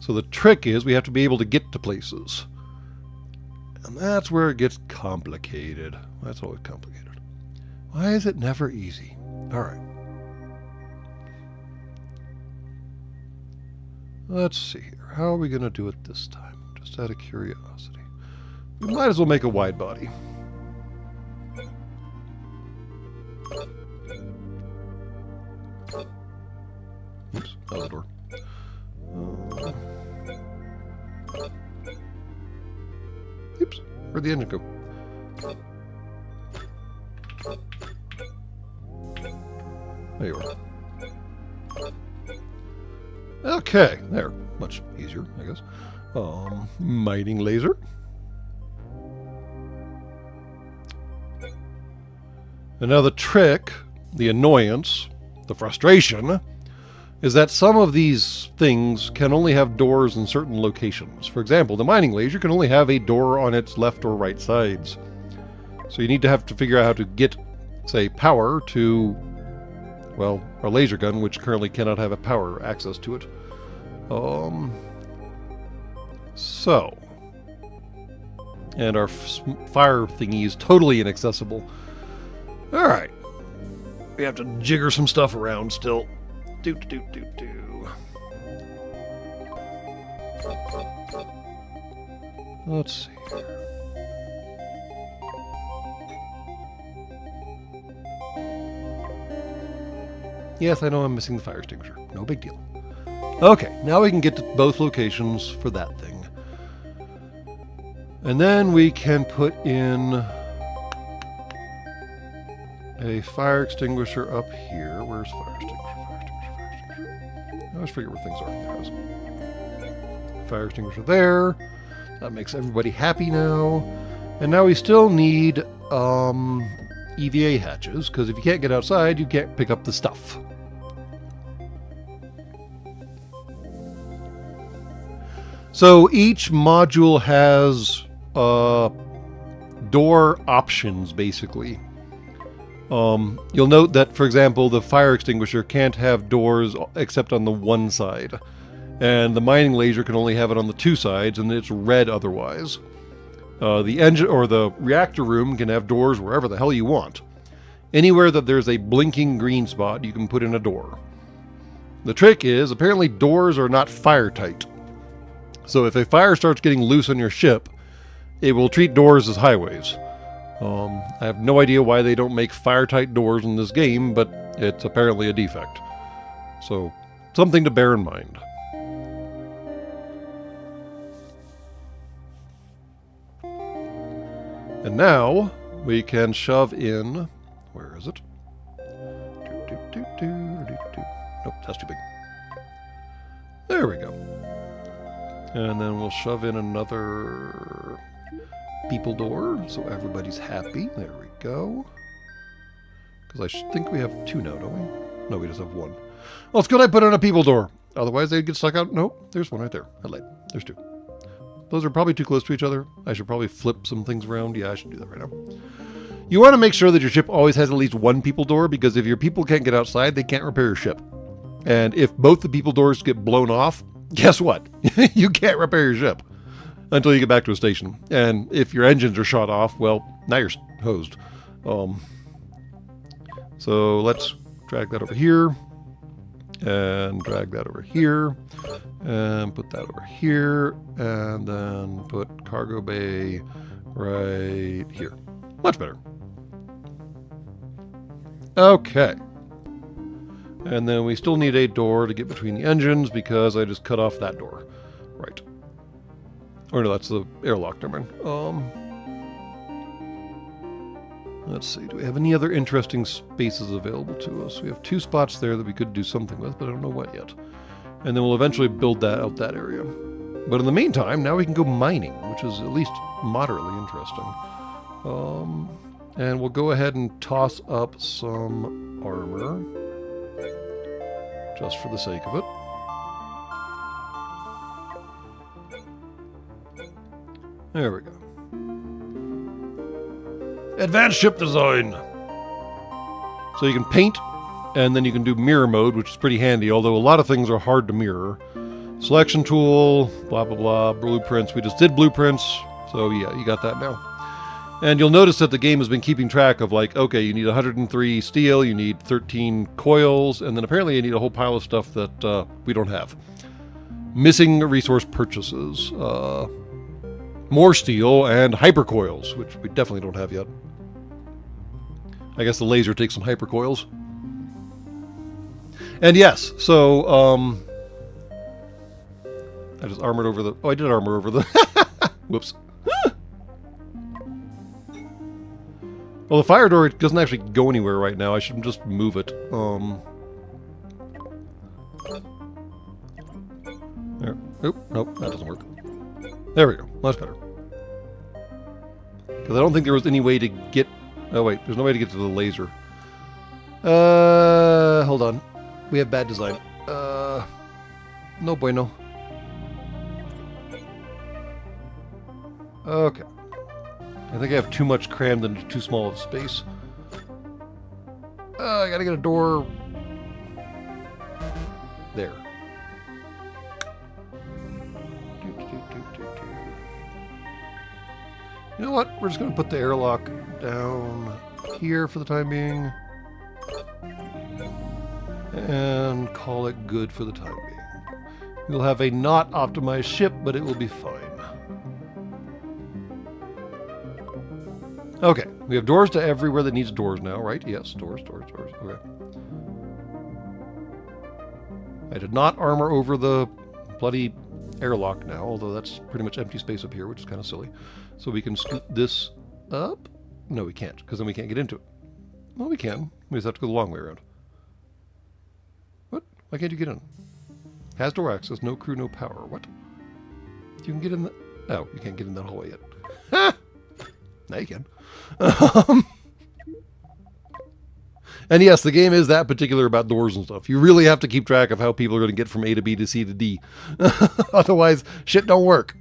So the trick is we have to be able to get to places. And that's where it gets complicated. That's always complicated. Why is it never easy? Alright. Let's see here. How are we going to do it this time? Just out of curiosity. We might as well make a wide body. Oops, out the door. Oops, where'd the engine go? There you are. Okay, there. Much easier, I guess. Mining laser. And now the trick, the annoyance, the frustration, is that some of these things can only have doors in certain locations. For example, the mining laser can only have a door on its left or right sides. So you need to have to figure out how to get, say, power to, well, our laser gun, which currently cannot have a power access to it. So. And our fire thingy is totally inaccessible. Alright. We have to jigger some stuff around still. Do. Let's see here. Yes, I know I'm missing the fire extinguisher. No big deal. Okay, now we can get to both locations for that thing. And then we can put in a fire extinguisher up here. Where's fire extinguisher? I always forget where things are. There it is. Fire extinguisher there. That makes everybody happy now. And now we still need EVA hatches, because if you can't get outside, you can't pick up the stuff. So each module has door options, basically. You'll note that, for example, the fire extinguisher can't have doors except on the one side. And the mining laser can only have it on the two sides, and it's red otherwise. The engine or the reactor room can have doors wherever the hell you want. Anywhere that there's a blinking green spot, you can put in a door. The trick is, apparently doors are not fire tight. So if a fire starts getting loose on your ship, it will treat doors as highways. I have no idea why they don't make fire-tight doors in this game, but it's apparently a defect. So, something to bear in mind. And now, we can shove in... Where is it? Nope, that's too big. There we go. And then we'll shove in another people door, so everybody's happy. There we go. Because I think we have two now, don't we? No, we just have one. Well, it's good I put in a people door. Otherwise, they'd get stuck out. Nope, there's one right there. I lied. There's two. Those are probably too close to each other. I should probably flip some things around. Yeah, I should do that right now. You want to make sure that your ship always has at least one people door, because if your people can't get outside, they can't repair your ship. And if both the people doors get blown off, guess what? You can't repair your ship until you get back to a station. And if your engines are shot off, well, now you're hosed. So let's drag that over here. And drag that over here. And put that over here. And then put cargo bay right here. Much better. Okay. And then we still need a door to get between the engines because I just cut off that door. Right. Or no, that's the airlock, never mind. Let's see, do we have any other interesting spaces available to us? We have two spots there that we could do something with, but I don't know what yet. And then we'll eventually build that out, that area. But in the meantime, now we can go mining, which is at least moderately interesting. And we'll go ahead and toss up some armor. Just for the sake of it. There we go. Advanced ship design! So you can paint, and then you can do mirror mode, which is pretty handy, although a lot of things are hard to mirror. Selection tool, blah blah blah, blueprints. We just did blueprints, so yeah, you got that now. And you'll notice that the game has been keeping track of, like, okay, you need 103 steel, you need 13 coils, and then apparently you need a whole pile of stuff that we don't have. Missing resource purchases. More steel and hypercoils, which we definitely don't have yet. I guess the laser takes some hypercoils. And yes, so, I just armored over the... Oh, I did armor over the... Whoops. Well, the fire door doesn't actually go anywhere right now. I should just move it. There. Oop, nope, that doesn't work. There we go. Much better. Because I don't think there was any way to get... Oh, wait. There's no way to get to the laser. Hold on. We have bad design. No bueno. Okay. I think I have too much crammed into too small of space. I gotta get a door... There. You know what? We're just going to put the airlock down here for the time being. And call it good for the time being. We'll have a not optimized ship, but it will be fine. Okay, we have doors to everywhere that needs doors now, right? Yes, doors. Okay. I did not armor over the bloody airlock now, although that's pretty much empty space up here, which is kind of silly. So we can scoot this up. No, we can't, because then we can't get into it. Well, we can. We just have to go the long way around. What? Why can't you get in? Has door access, no crew, no power. What? You can get in the... Oh, you can't get in that hallway yet. Ha! Now you can. And yes, the game is that particular about doors and stuff. You really have to keep track of how people are going to get from A to B to C to D. Otherwise, shit don't work.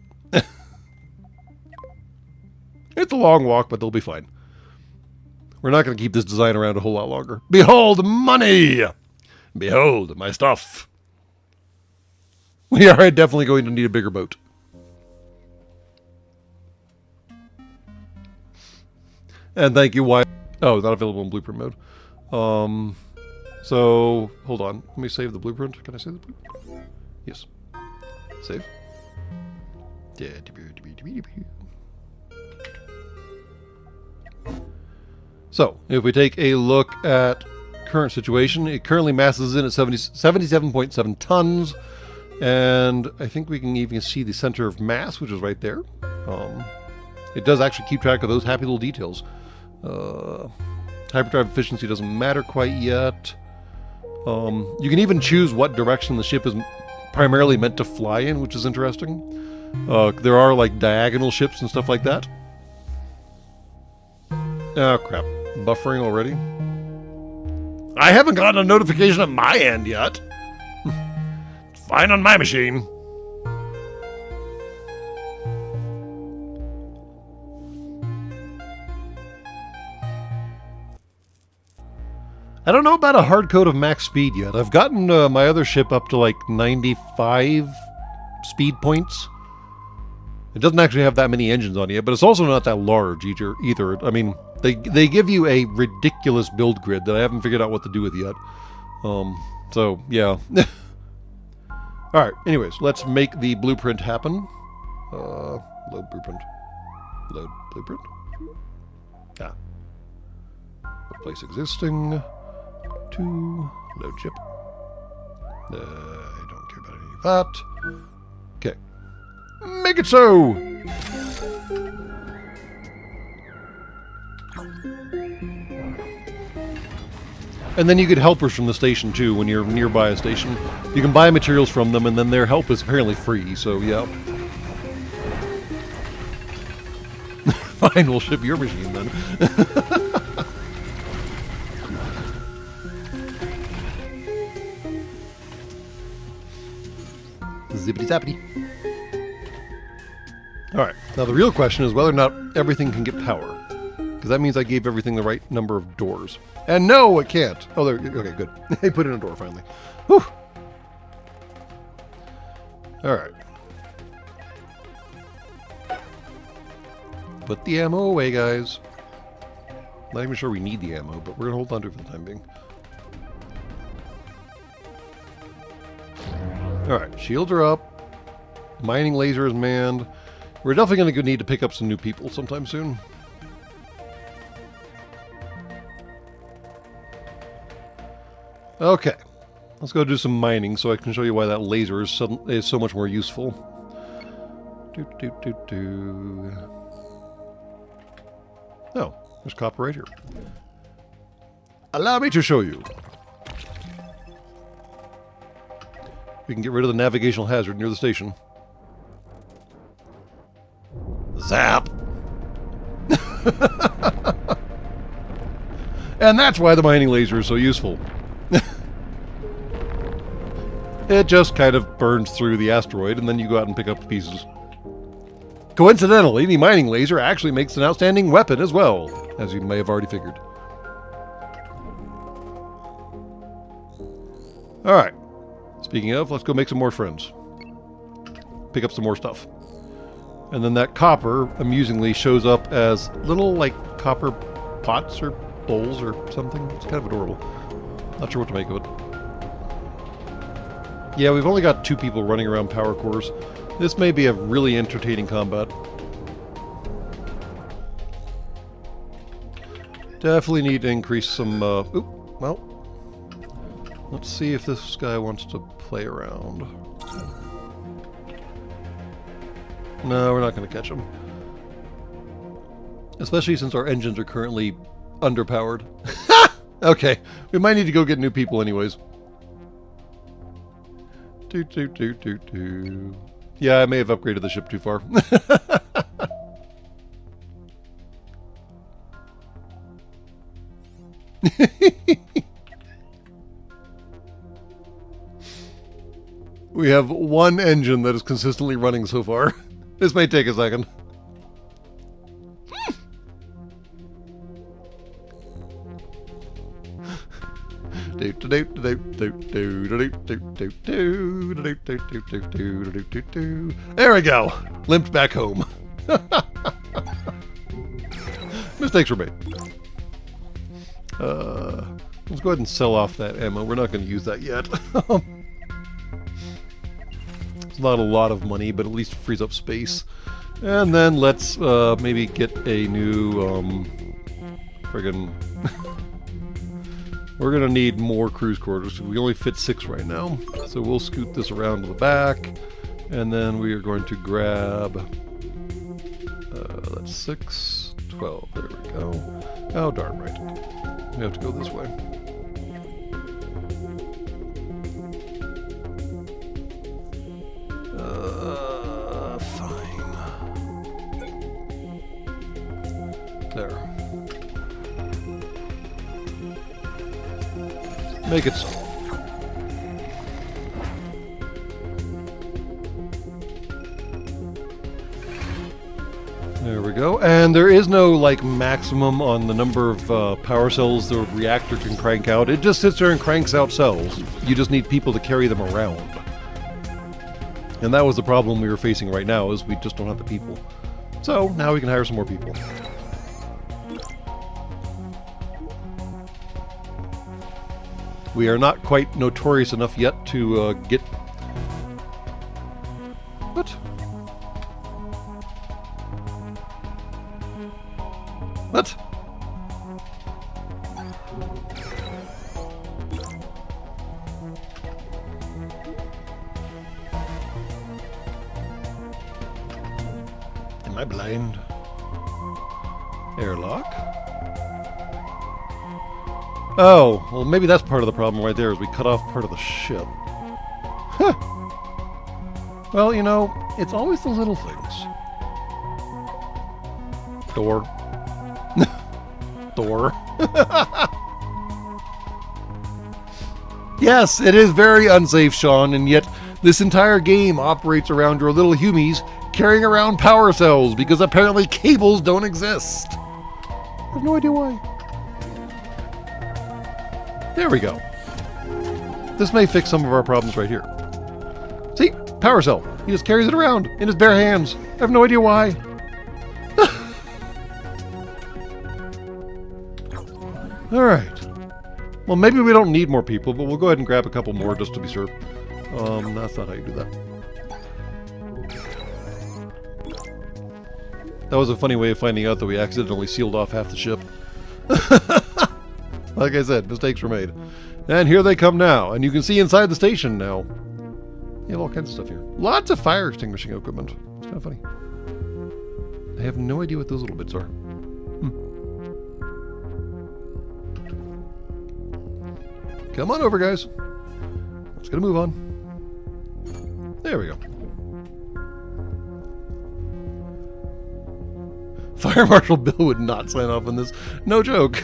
It's a long walk, but they'll be fine. We're not going to keep this design around a whole lot longer. Behold, money! Behold, my stuff. We are definitely going to need a bigger boat. And thank you, why? Oh, not available in blueprint mode. So, hold on. Let me save the blueprint. Can I save the blueprint? Yes. Save. So, if we take a look at current situation, it currently masses in at 77.7 tons. And I think we can even see the center of mass, which is right there. It does actually keep track of those happy little details. Hyperdrive efficiency doesn't matter quite yet. You can even choose what direction the ship is primarily meant to fly in, which is interesting. There are like diagonal ships and stuff like that. Oh crap. Buffering already? I haven't gotten a notification on my end yet. It's fine on my machine. I don't know about a hard code of max speed yet. I've gotten my other ship up to like 95 speed points. It doesn't actually have that many engines on it, but it's also not that large either. I mean, they give you a ridiculous build grid that I haven't figured out what to do with yet. So, yeah. Alright, anyways, let's make the blueprint happen. Load blueprint. Load blueprint. Ah. Replace existing. To load ship. I don't care about any of that. Okay. Make it so! And then you get helpers from the station too when you're nearby a station. You can buy materials from them and then their help is apparently free, so yeah. Fine, we'll ship your machine then. Zippity zappity. Alright, now the real question is whether or not everything can get power. Because that means I gave everything the right number of doors. And no, it can't. Oh, there. Okay, good. I put in a door finally. Whew. Alright. Put the ammo away, guys. Not even sure we need the ammo, but we're going to hold on to it for the time being. Alright, shields are up. Mining laser is manned. We're definitely going to need to pick up some new people sometime soon. Okay. Let's go do some mining so I can show you why that laser is so much more useful. Oh, there's copper right here. Allow me to show you. We can get rid of the navigational hazard near the station. Zap! And that's why the mining laser is so useful. It just kind of burns through the asteroid, and then you go out and pick up the pieces. Coincidentally, the mining laser actually makes an outstanding weapon as well, as you may have already figured. Alright. Speaking of, let's go make some more friends. Pick up some more stuff. And then that copper, amusingly, shows up as little, like, copper pots or bowls or something. It's kind of adorable. Not sure what to make of it. Yeah, we've only got 2 people running around power cores. This may be a really entertaining combat. Definitely need to increase some, well, let's see if this guy wants to play around. No, we're not going to catch him. Especially since our engines are currently underpowered. Okay, we might need to go get new people anyways. Yeah, I may have upgraded the ship too far. We have 1 engine that is consistently running so far. This may take a second. There we go. Limped back home. Mistakes were made. Let's go ahead and sell off that ammo. We're not going to use that yet. It's not a lot of money, but at least frees up space. And then let's maybe get a new friggin' we're going to need more cruise quarters. We only fit 6 right now. So we'll scoot this around to the back. And then we are going to grab... that's 6, 12. There we go. Oh, darn right. We have to go this way. Fine. There. Make it so. There we go. And there is no, like, maximum on the number of power cells the reactor can crank out. It just sits there and cranks out cells. You just need people to carry them around. And that was the problem we were facing right now, is we just don't have the people. So, now we can hire some more people. We are not quite notorious enough yet to get... What? What? Am I blind? Airlock? Oh, well maybe that's part of the problem right there, is we cut off part of the ship. Huh. Well, you know, it's always the little things. Door. Door. Yes, it is very unsafe, Sean, and yet this entire game operates around your little humies carrying around power cells because apparently cables don't exist. I have no idea why. There we go. This may fix some of our problems right here. See? Power cell. He just carries it around in his bare hands. I have no idea why. Alright. Well, maybe we don't need more people, but we'll go ahead and grab a couple more just to be sure. That's not how you do that. That was a funny way of finding out that we accidentally sealed off half the ship. Like I said, mistakes were made. And here they come now. And you can see inside the station now. You have all kinds of stuff here. Lots of fire extinguishing equipment. It's kind of funny. I have no idea what those little bits are. Come on over, guys. Let's get a move on. There we go. Fire Marshal Bill would not sign off on this. No joke.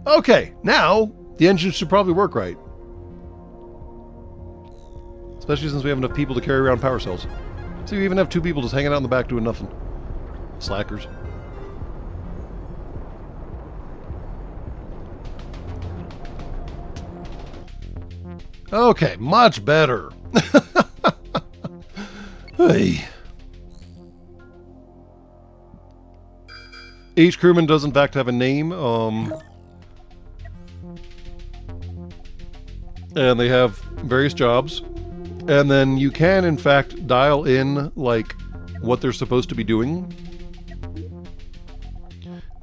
Okay, now the engines should probably work right. Especially since we have enough people to carry around power cells. See, we even have 2 people just hanging out in the back doing nothing. Slackers. Okay, much better. Hey. Each crewman does in fact have a name, and they have various jobs, and then you can in fact dial in like what they're supposed to be doing.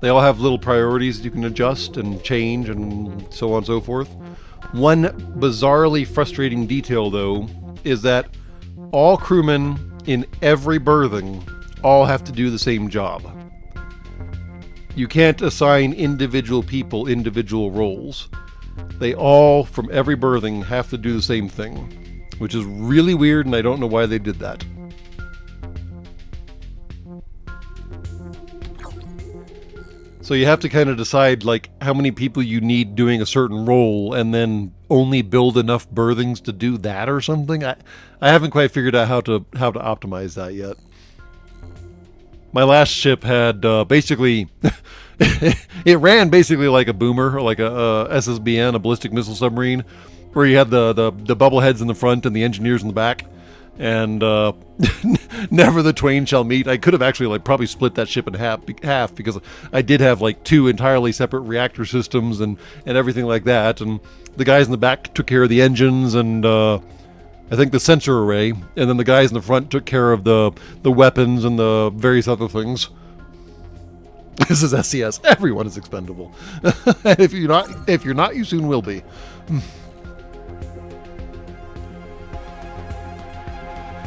They all have little priorities you can adjust and change and so on and so forth. One bizarrely frustrating detail though is that all crewmen in every berthing all have to do the same job. You can't assign individual people individual roles. They all, from every berthing, have to do the same thing, which is really weird, and I don't know why they did that. So you have to kind of decide like how many people you need doing a certain role, and then only build enough berthings to do that or something. I haven't quite figured out how to optimize that yet. My last ship had basically, it ran basically like a boomer, or like a SSBN, a ballistic missile submarine, where you had the bubbleheads in the front and the engineers in the back, and never the twain shall meet. I could have actually like probably split that ship in half because I did have like 2 entirely separate reactor systems and everything like that, and the guys in the back took care of the engines and I think the sensor array, and then the guys in the front took care of the weapons and the various other things. This is SCS. Everyone is expendable. And if you're not, you soon will be.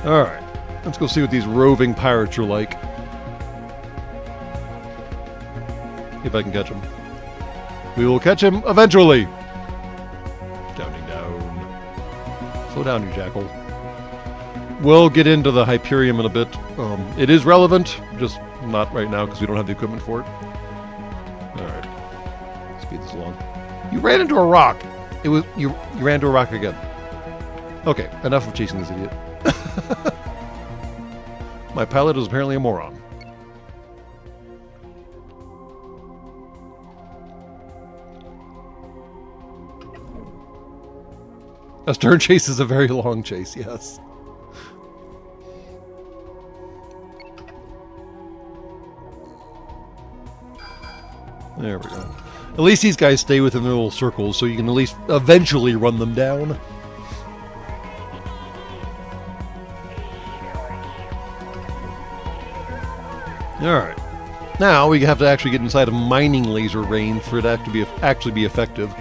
All right, let's go see what these roving pirates are like. If I can catch them. We will catch him eventually. Counting down. Slow down, you jackal. We'll get into the Hyperium in a bit. It is relevant, just not right now because we don't have the equipment for it. Alright. Speed this along. You ran into a rock! You ran into a rock again. Okay, enough of chasing this idiot. My pilot is apparently a moron. A stern chase is a very long chase, yes. There we go. At least these guys stay within their little circles, so you can at least eventually run them down. Alright. Now we have to actually get inside a mining laser range for it to actually be effective.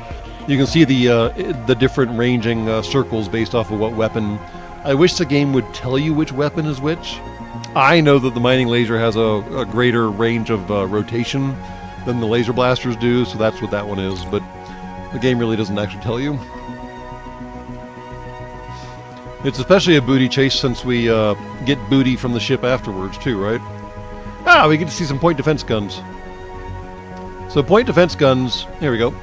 You can see the different ranging circles based off of what weapon. I wish the game would tell you which weapon is which. I know that the mining laser has a greater range of rotation than the laser blasters do, so that's what that one is, but the game really doesn't actually tell you. It's especially a booty chase since we get booty from the ship afterwards too, right? Ah, we get to see some point defense guns. So point defense guns, here we go.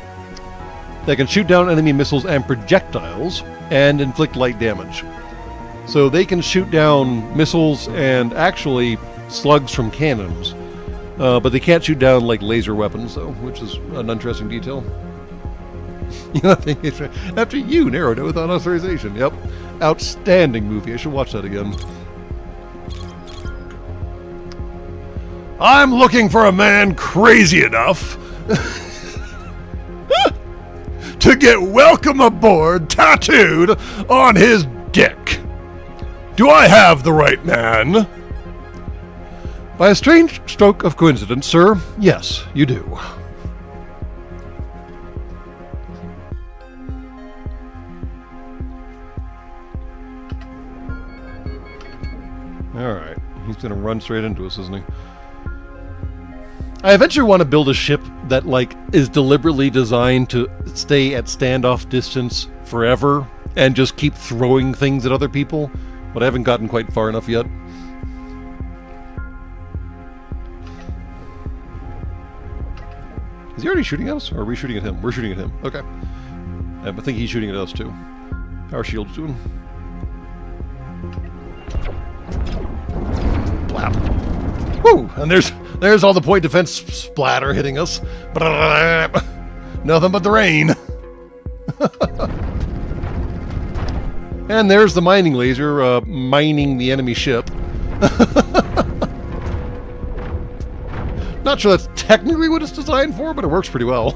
They can shoot down enemy missiles and projectiles and inflict light damage. So they can shoot down missiles and actually slugs from cannons. But they can't shoot down like laser weapons though, which is an interesting detail. After you narrowed it without authorization. Yep. Outstanding movie. I should watch that again. I'm looking for a man crazy enough to get welcome aboard tattooed on his dick. Do I have the right man? By a strange stroke of coincidence, sir, yes, you do. Alright, he's going to run straight into us, isn't he? I eventually want to build a ship that, like, is deliberately designed to stay at standoff distance forever and just keep throwing things at other people, but I haven't gotten quite far enough yet. Is he already shooting at us, or are we shooting at him? We're shooting at him. Okay. I think he's shooting at us, too. How are shields doing? Wow. Woo! And there's all the point defense splatter hitting us. Nothing but the rain. And there's the mining laser mining the enemy ship. Not sure that's technically what it's designed for, but it works pretty well.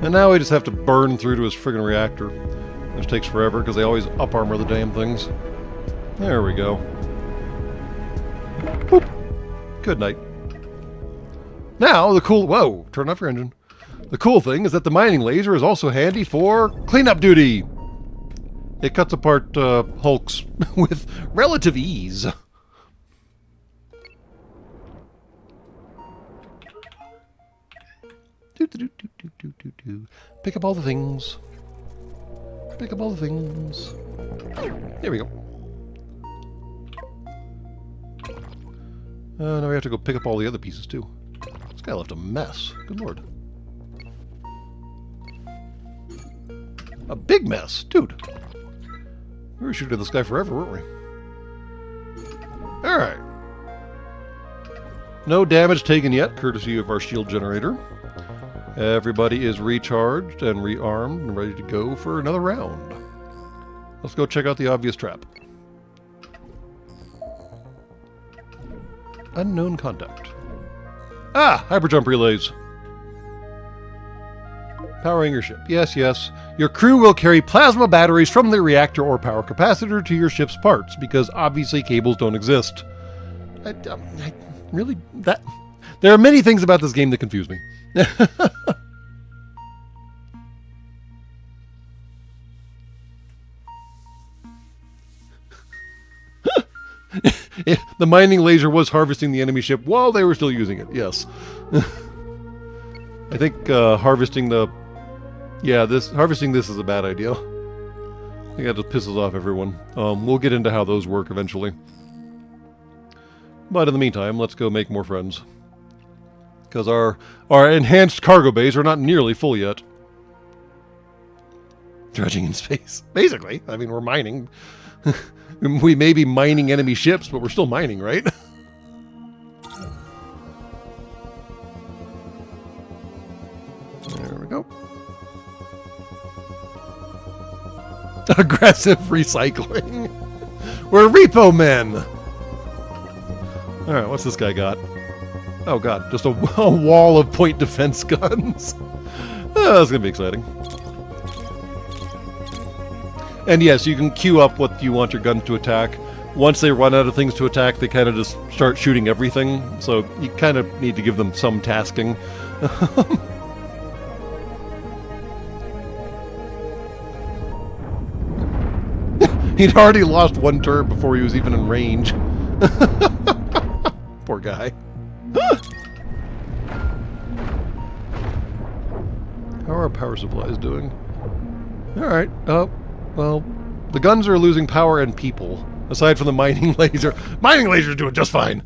And now we just have to burn through to his friggin' reactor, which takes forever because they always up-armor the damn things. There we go. Boop. Good night. Now, the cool... Whoa! Turn off your engine. The cool thing is that the mining laser is also handy for cleanup duty. It cuts apart hulks with relative ease. Pick up all the things. Pick up all the things. There we go. Now we have to go pick up all the other pieces too. This guy left a mess. Good lord. A big mess, dude. We were shooting at this guy forever, weren't we? Alright. No damage taken yet, courtesy of our shield generator. Everybody is recharged and rearmed and ready to go for another round. Let's go check out the obvious trap. Unknown contact. Ah! Hyperjump relays. Powering your ship. Yes, yes. Your crew will carry plasma batteries from the reactor or power capacitor to your ship's parts, because obviously cables don't exist. Really? There are many things about this game that confuse me. The mining laser was harvesting the enemy ship while they were still using it, yes. I think harvesting this is a bad idea. I think that just pisses off everyone. We'll get into how those work eventually. But in the meantime, let's go make more friends. Because our enhanced cargo bays are not nearly full yet. Dredging in space. Basically. I mean, we're mining. We may be mining enemy ships, but we're still mining, right? There we go. Aggressive recycling. We're repo men. Alright, what's this guy got? Oh god, just a wall of point defense guns. That's gonna be exciting. And yes, you can queue up what you want your gun to attack. Once they run out of things to attack, they kind of just start shooting everything. So you kind of need to give them some tasking. He'd already lost one turret before he was even in range. Poor guy. How are our power supplies doing? Alright, well, the guns are losing power and people. Aside from the mining laser. Mining laser's doing just fine!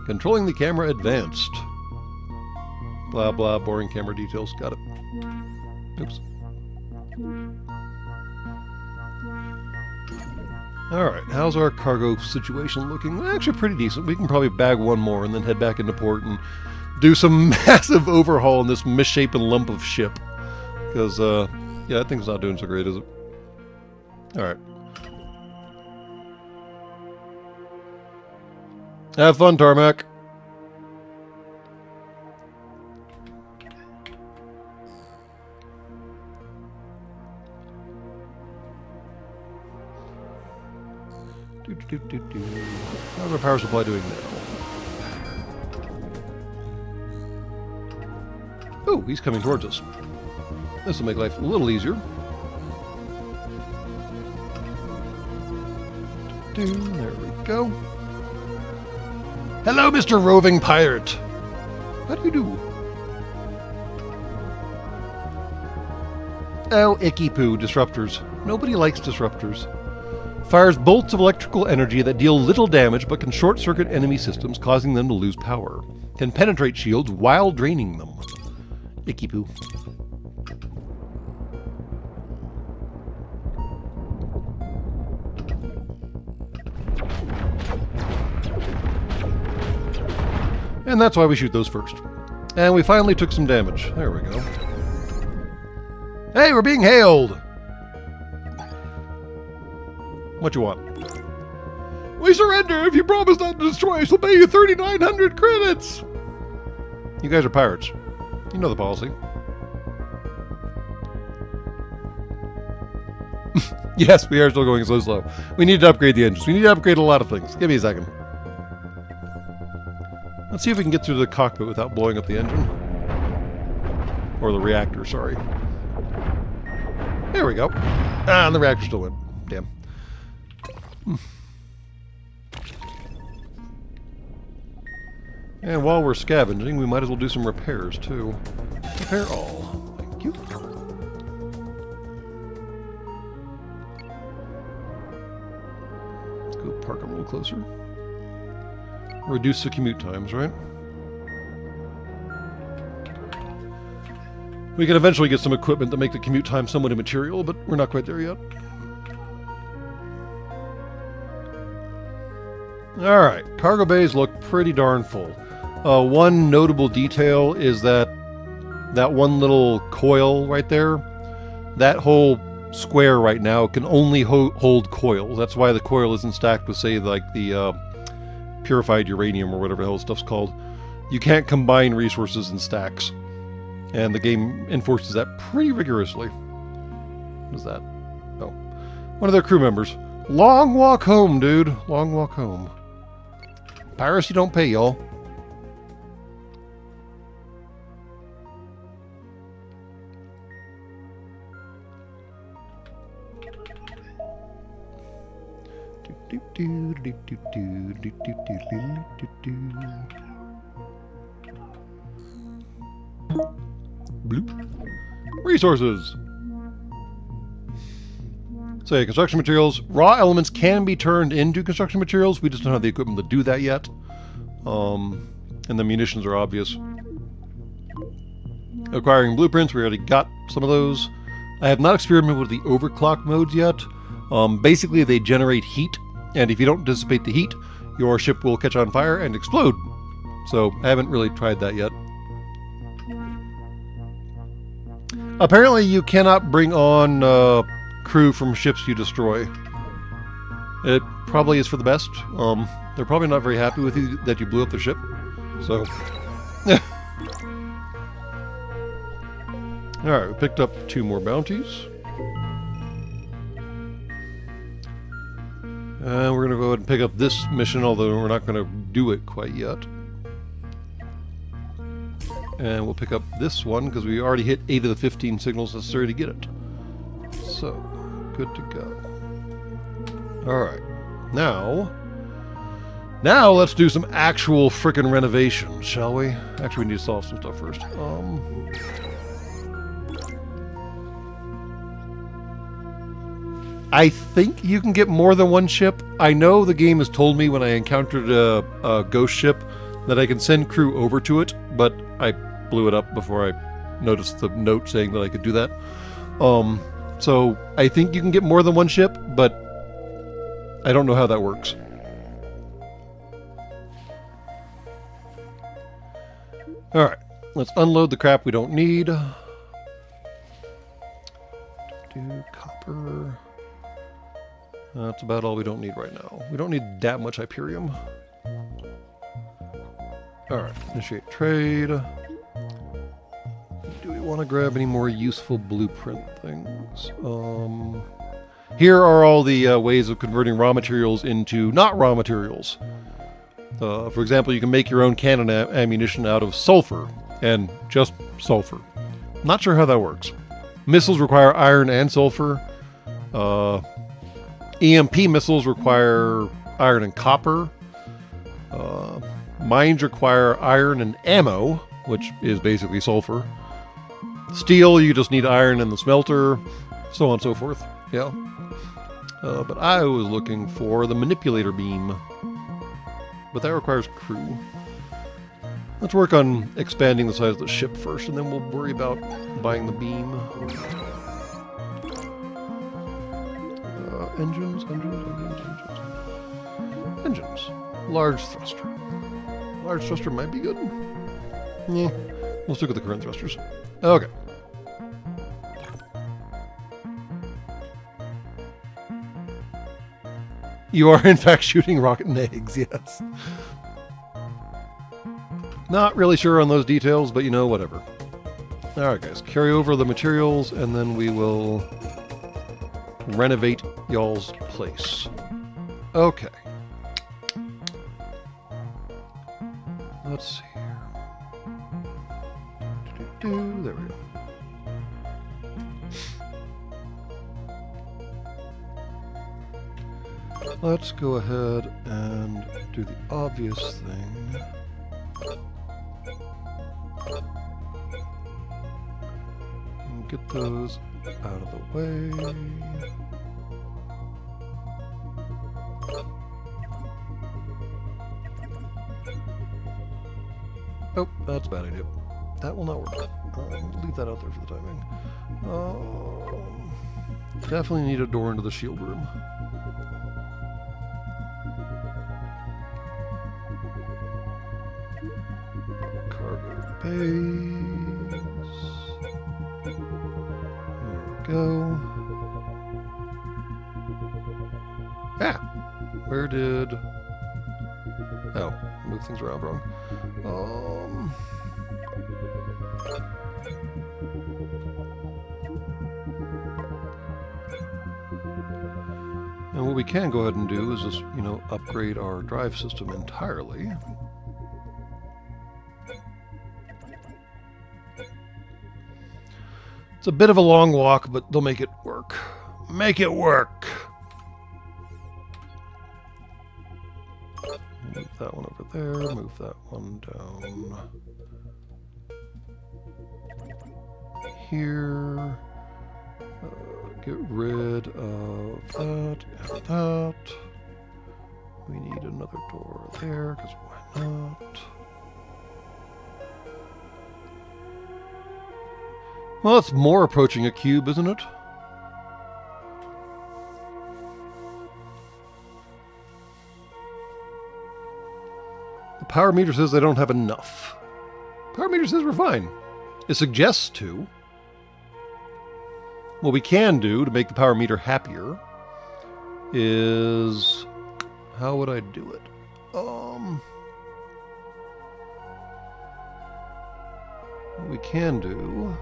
Controlling the camera advanced. Blah blah, boring camera details. Got it. Oops. Alright, how's our cargo situation looking? Actually pretty decent. We can probably bag one more and then head back into port and do some massive overhaul on this misshapen lump of ship. Because, yeah, that thing's not doing so great, is it? Alright. Have fun, Tarmac. How's our power supply doing now? Oh, he's coming towards us. This will make life a little easier. There we go. Hello, Mr. Roving Pirate. How do you do? Oh, icky poo, disruptors. Nobody likes disruptors. Fires bolts of electrical energy that deal little damage but can short-circuit enemy systems, causing them to lose power. Can penetrate shields while draining them. Icky poo. And that's why we shoot those first. And we finally took some damage. There we go. Hey, we're being hailed! What you want? We surrender if you promise not to destroy us. We'll pay you 3,900 credits! You guys are pirates. You know the policy. Yes, we are still going so slow. We need to upgrade the engines. We need to upgrade a lot of things. Give me a second. Let's see if we can get through the cockpit without blowing up the engine. Or the reactor, sorry. There we go. Ah, and the reactor still went. Damn. And while we're scavenging, we might as well do some repairs, too. Repair all. Thank you. Let's go park a little closer. Reduce the commute times, right? We can eventually get some equipment to make the commute time somewhat immaterial, but we're not quite there yet. Alright, cargo bays look pretty darn full. One notable detail is that one little coil right there, that whole square right now can only hold coils. That's why the coil isn't stacked with, say, like the purified uranium or whatever the hell stuff's called. You can't combine resources in stacks. And the game enforces that pretty rigorously. What is that? Oh. One of their crew members. Long walk home, dude. Long walk home. Piracy don't pay, y'all. Bloop. Resources. So, construction materials. Raw elements can be turned into construction materials. We just don't have the equipment to do that yet. And the munitions are obvious. Acquiring blueprints. We already got some of those. I have not experimented with the overclock modes yet. Basically, they generate heat. And if you don't dissipate the heat, your ship will catch on fire and explode. So, I haven't really tried that yet. Apparently, you cannot bring on crew from ships you destroy. It probably is for the best. They're probably not very happy with you that you blew up their ship. So, alright, we picked up 2 more bounties. And we're going to go ahead and pick up this mission, although we're not going to do it quite yet. And we'll pick up this one, because we already hit 8 of the 15 signals necessary to get it. So, good to go. Alright. Now let's do some actual frickin' renovations, shall we? Actually, we need to solve some stuff first. I think you can get more than one ship. I know the game has told me when I encountered a ghost ship that I can send crew over to it, but I blew it up before I noticed the note saying that I could do that. So I think you can get more than one ship, but I don't know how that works. Alright, let's unload the crap we don't need. Copper. That's about all we don't need right now. We don't need that much Hyperium. Alright, initiate trade. Do we want to grab any more useful blueprint things? Here are all the ways of converting raw materials into not raw materials. For example, you can make your own cannon ammunition out of sulfur, and just sulfur. Not sure how that works. Missiles require iron and sulfur. EMP missiles require iron and copper. Mines require iron and ammo, which is basically sulfur. Steel, you just need iron in the smelter, so on and so forth. Yeah. But I was looking for the manipulator beam. But that requires crew. Let's work on expanding the size of the ship first, and then we'll worry about buying the beam. Engines. Large thruster. Large thruster might be good. Yeah, we'll stick with the current thrusters. Okay. You are, in fact, shooting rocket and eggs, yes. Not really sure on those details, but you know, whatever. Alright, guys. Carry over the materials, and then we will renovate y'all's place. Okay. Let's see here. There we go. Let's go ahead and do the obvious thing. And get those out of the way. Oh, that's a bad idea. That will not work. Leave that out there for the timing. Definitely need a door into the shield room. Cargo base. There we go. Ah! Where did... Oh, move things around wrong. And what we can go ahead and do is just, you know, upgrade our drive system entirely. It's a bit of a long walk, but they'll make it work. Make it work! Move that one over there, move that one down here. Get rid of that and that. We need another door there, because why not? Well, it's more approaching a cube, isn't it? The power meter says I don't have enough. Power meter says we're fine. It suggests to. What we can do to make the power meter happier is... How would I do it? What we can do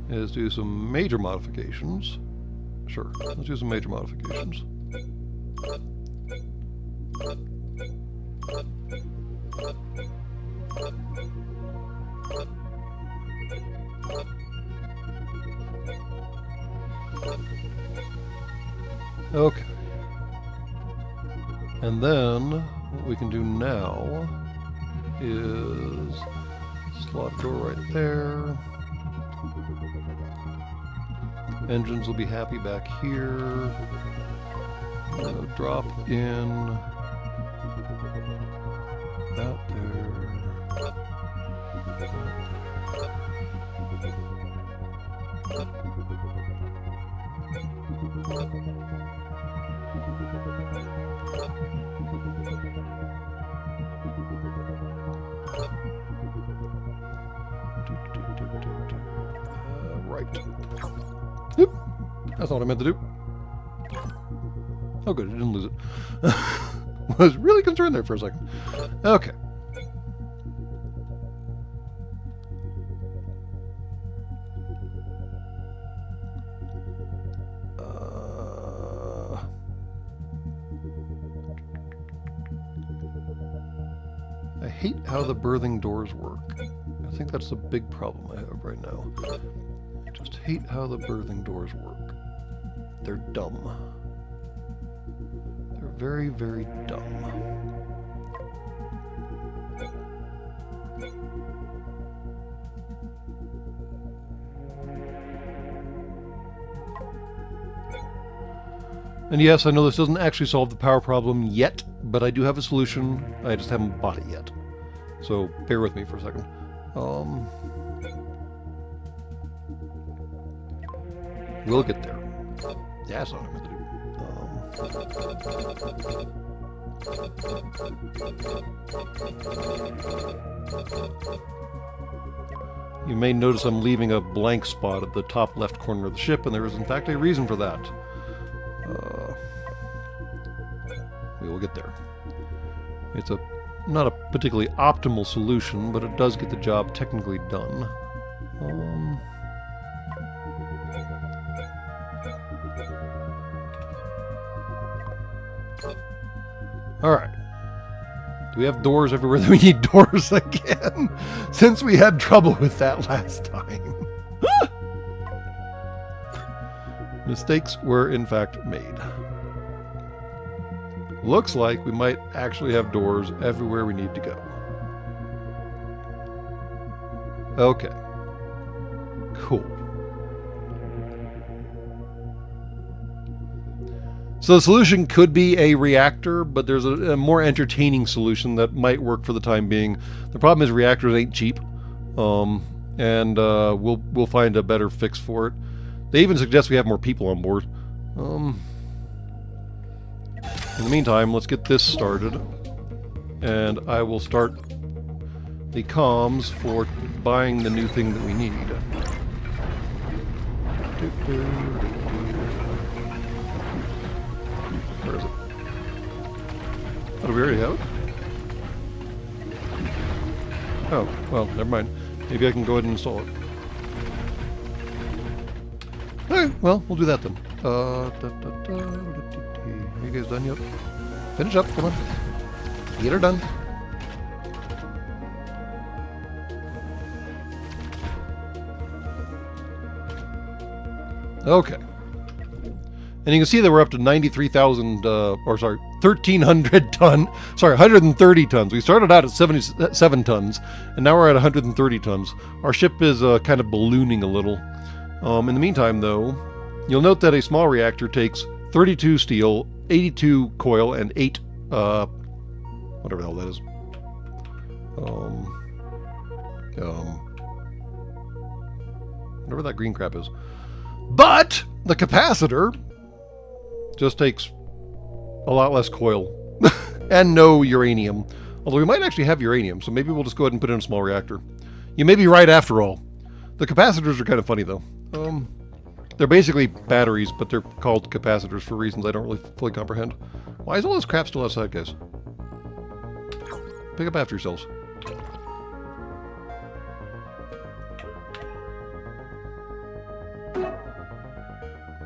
is do some major modifications. Sure, let's do some major modifications. Okay. And then what we can do now is slot a door right there. Engines will be happy back here. Drop in that there. Right. Oop. That's not what I meant to do. Oh good, I didn't lose it. Was really concerned there for a second. Okay. I hate how the berthing doors work. I think that's the big problem I have right now. I just hate how the berthing doors work. They're dumb. They're very, very dumb. And yes, I know this doesn't actually solve the power problem yet, but I do have a solution. I just haven't bought it yet. So bear with me for a second. We'll get there. Yeah, that's not what I'm going to do. You may notice I'm leaving a blank spot at the top left corner of the ship, and there is in fact a reason for that. We will get there. It's not a particularly optimal solution, but it does get the job technically done. Alright. Do we have doors everywhere that we need doors again? Since we had trouble with that last time. Mistakes were in fact made. Looks like we might actually have doors everywhere we need to go. Okay. Cool. So the solution could be a reactor, but there's a more entertaining solution that might work for the time being. The problem is reactors ain't cheap, and we'll find a better fix for it. They even suggest we have more people on board. In the meantime, let's get this started, and I will start the comms for buying the new thing that we need. Where is it? Oh, do we already have it? Oh, well, never mind. Maybe I can go ahead and install it. Alright, well, we'll do that then. Are you guys done yet? Finish up, come on. Get her done. Okay. And you can see that we're up to 93,000, 1,300 ton, 130 tons. We started out at 77 tons, and now we're at 130 tons. Our ship is kind of ballooning a little. In the meantime, though, you'll note that a small reactor takes 32 steel, 82 coil, and 8, whatever the hell that is. Whatever that green crap is. But the capacitor just takes a lot less coil and no uranium. Although we might actually have uranium, so maybe we'll just go ahead and put in a small reactor. You may be right after all. The capacitors are kind of funny though. They're basically batteries, but they're called capacitors for reasons I don't really fully comprehend. Why is all this crap still outside, guys? Pick up after yourselves.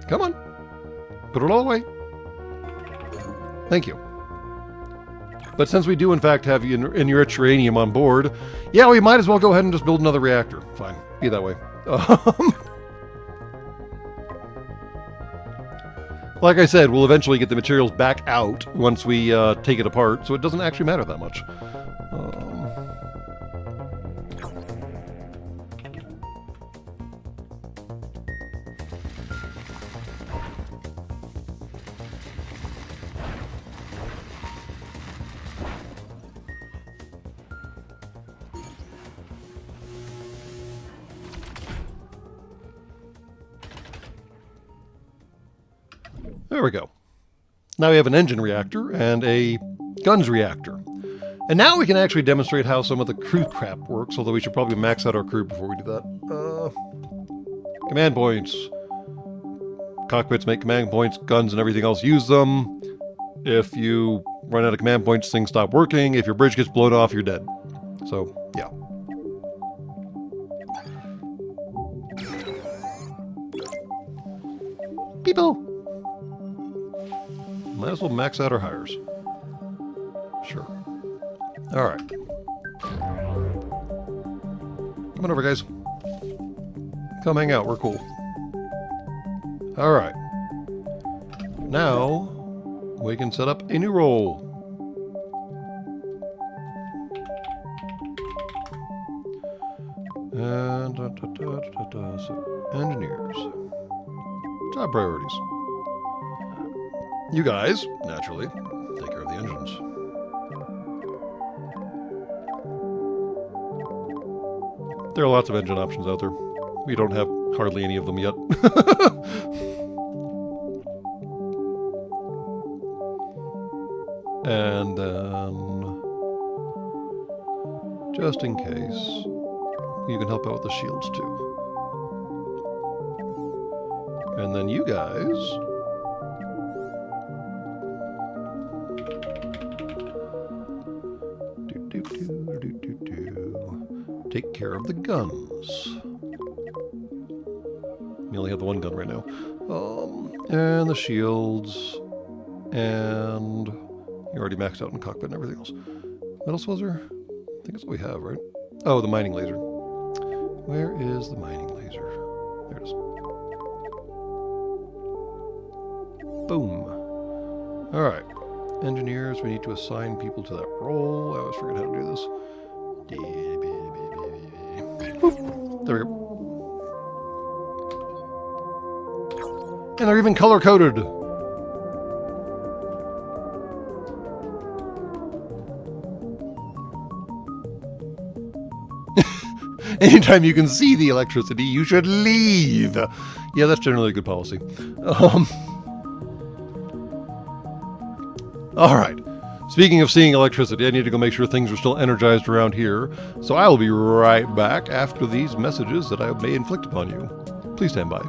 Come on. Put it all away. Thank you. But since we do in fact have enriched uranium on board, yeah, we might as well go ahead and just build another reactor. Fine. Be that way. Like I said, we'll eventually get the materials back out once we take it apart, so it doesn't actually matter that much. There we go. Now we have an engine reactor and a guns reactor. And now we can actually demonstrate how some of the crew crap works, although we should probably max out our crew before we do that. Command points. Cockpits make command points, guns and everything else use them. If you run out of command points, things stop working. If your bridge gets blown off, you're dead. So, yeah. People! Might as well max out our hires. Sure. Alright. Come on over, guys. Come hang out. We're cool. Alright. Now, we can set up a new role. And so engineers. Job priorities. You guys, naturally, take care of the engines. There are lots of engine options out there. We don't have hardly any of them yet. And then, just in case, you can help out with the shields too. And then you guys take care of the guns. We only have the one gun right now. And the shields. And you already maxed out in cockpit and everything else. What else was there? I think that's what we have, right? Oh, the mining laser. Where is the mining laser? There it is. Boom. Alright. Engineers, we need to assign people to that role. I always forget how to do this. Boop. There we go. And they're even color-coded. Anytime you can see the electricity, you should leave. Yeah, that's generally a good policy. All right. Speaking of seeing electricity, I need to go make sure things are still energized around here. So I will be right back after these messages that I may inflict upon you. Please stand by.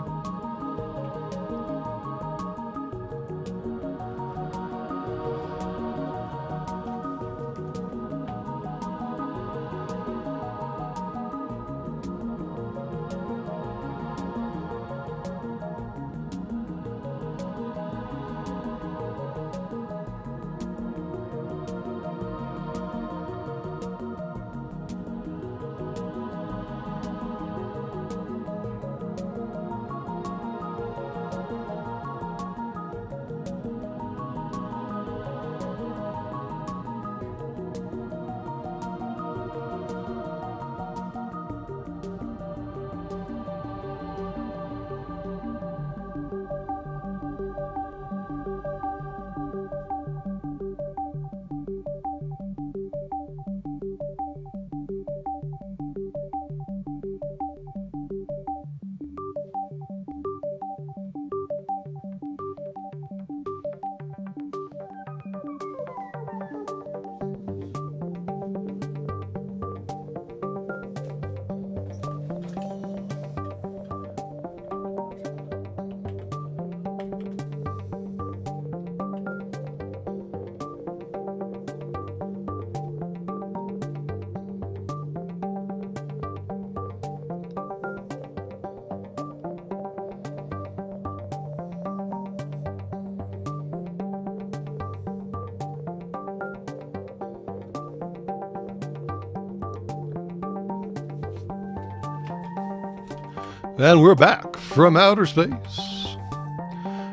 And we're back from outer space.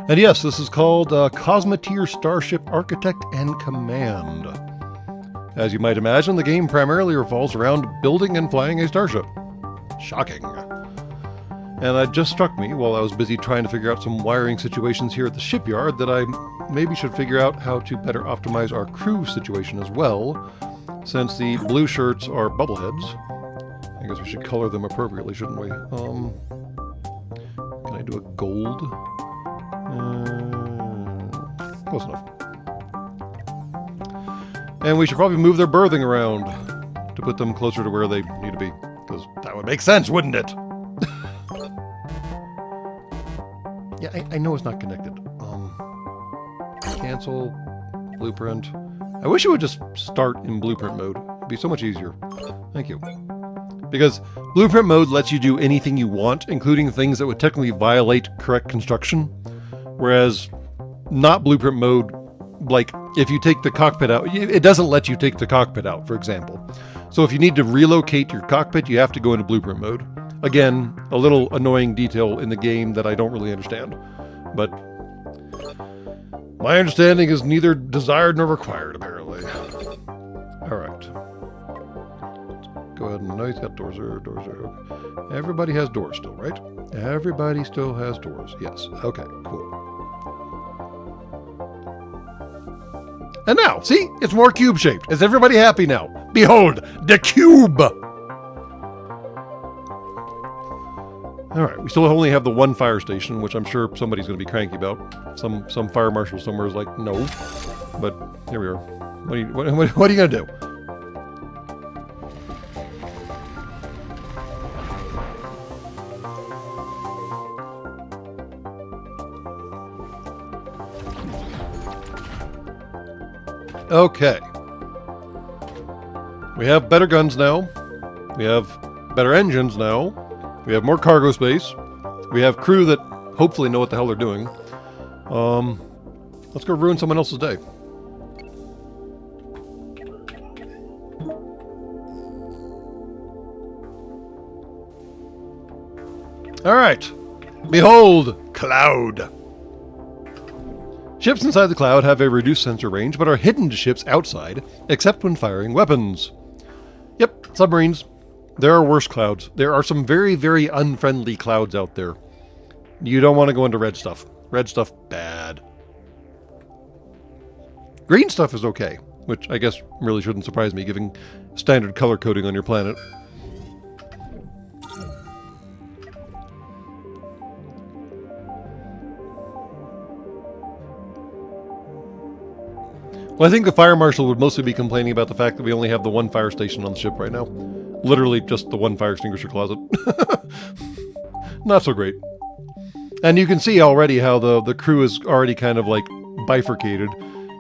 And yes, this is called Cosmoteer Starship Architect and Command. As you might imagine, the game primarily revolves around building and flying a starship. Shocking. And it just struck me while I was busy trying to figure out some wiring situations here at the shipyard that I maybe should figure out how to better optimize our crew situation as well, since the blue shirts are bubbleheads. I guess we should color them appropriately, shouldn't we? Can I do a gold? Close enough. And we should probably move their berthing around to put them closer to where they need to be, because that would make sense, wouldn't it? Yeah, I know it's not connected. Cancel, blueprint. I wish it would just start in blueprint mode. It'd be so much easier. Thank you. Because blueprint mode lets you do anything you want, including things that would technically violate correct construction. Whereas not blueprint mode, like if you take the cockpit out, it doesn't let you take the cockpit out, for example. So if you need to relocate your cockpit, you have to go into blueprint mode. Again, a little annoying detail in the game that I don't really understand. But my understanding is neither desired nor required, apparently. Alright. Go ahead and... No, he's got doors there. Doors there. Okay. Everybody has doors still, right? Everybody still has doors. Yes. Okay, cool. And now, see? It's more cube-shaped. Is everybody happy now? Behold, the cube! Alright, we still only have the one fire station, which I'm sure somebody's going to be cranky about. Some fire marshal somewhere is like, no. But here we are. What are you going to do? Okay. We have better guns now. We have better engines now. We have more cargo space. We have crew that hopefully know what the hell they're doing. Let's go ruin someone else's day. Alright. Behold, cloud. Ships inside the cloud have a reduced sensor range, but are hidden to ships outside, except when firing weapons. Yep, submarines. There are worse clouds. There are some very, very unfriendly clouds out there. You don't want to go into red stuff. Red stuff, bad. Green stuff is okay, which I guess really shouldn't surprise me, given standard color coding on your planet. Well, I think the fire marshal would mostly be complaining about the fact that we only have the one fire station on the ship right now. Literally just the one fire extinguisher closet. Not so great. And you can see already how the crew is already kind of like bifurcated.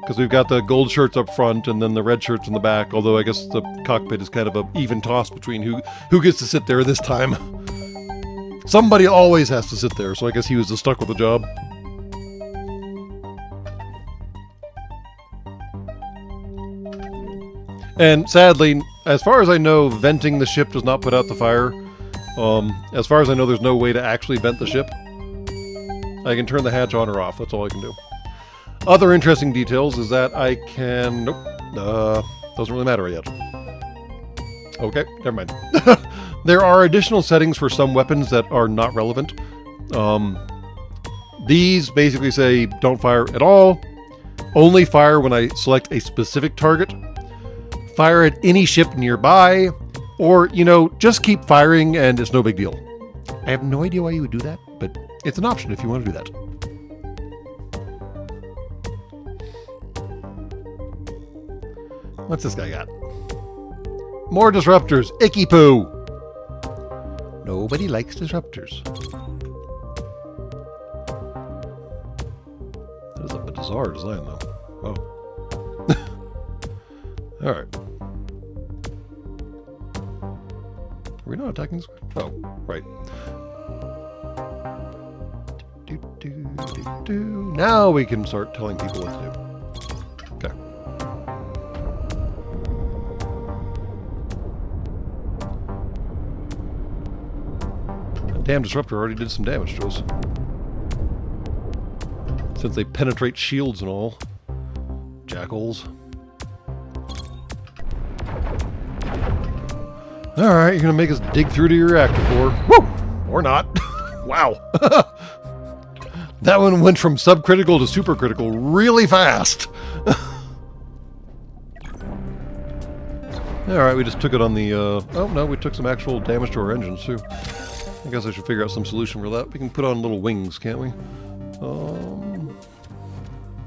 Because we've got the gold shirts up front and then the red shirts in the back. Although I guess the cockpit is kind of an even toss between who gets to sit there this time. Somebody always has to sit there, so I guess he was just stuck with the job. And sadly, as far as I know, venting the ship does not put out the fire. As far as I know, there's no way to actually vent the ship. I can turn the hatch on or off, that's all I can do. Other interesting details is that I can... Nope. Doesn't really matter yet. Okay, never mind. There are additional settings for some weapons that are not relevant. These basically say, don't fire at all. Only fire when I select a specific target. Fire at any ship nearby, or, you know, just keep firing and it's no big deal. I have no idea why you would do that, but it's an option if you want to do that. What's this guy got? More disruptors. Icky poo. Nobody likes disruptors. That is a bizarre design, though. Oh. Alright. Are we not attacking this? Oh, right. Now we can start telling people what to do. Okay. That damn disruptor already did some damage to us. Since they penetrate shields and all. Jackals. Alright, you're gonna make us dig through to your reactor core. Woo! Or not. Wow. That one went from subcritical to supercritical really fast. Alright, we just took it on the, oh no, we took some actual damage to our engines too. I guess I should figure out some solution for that. We can put on little wings, can't we?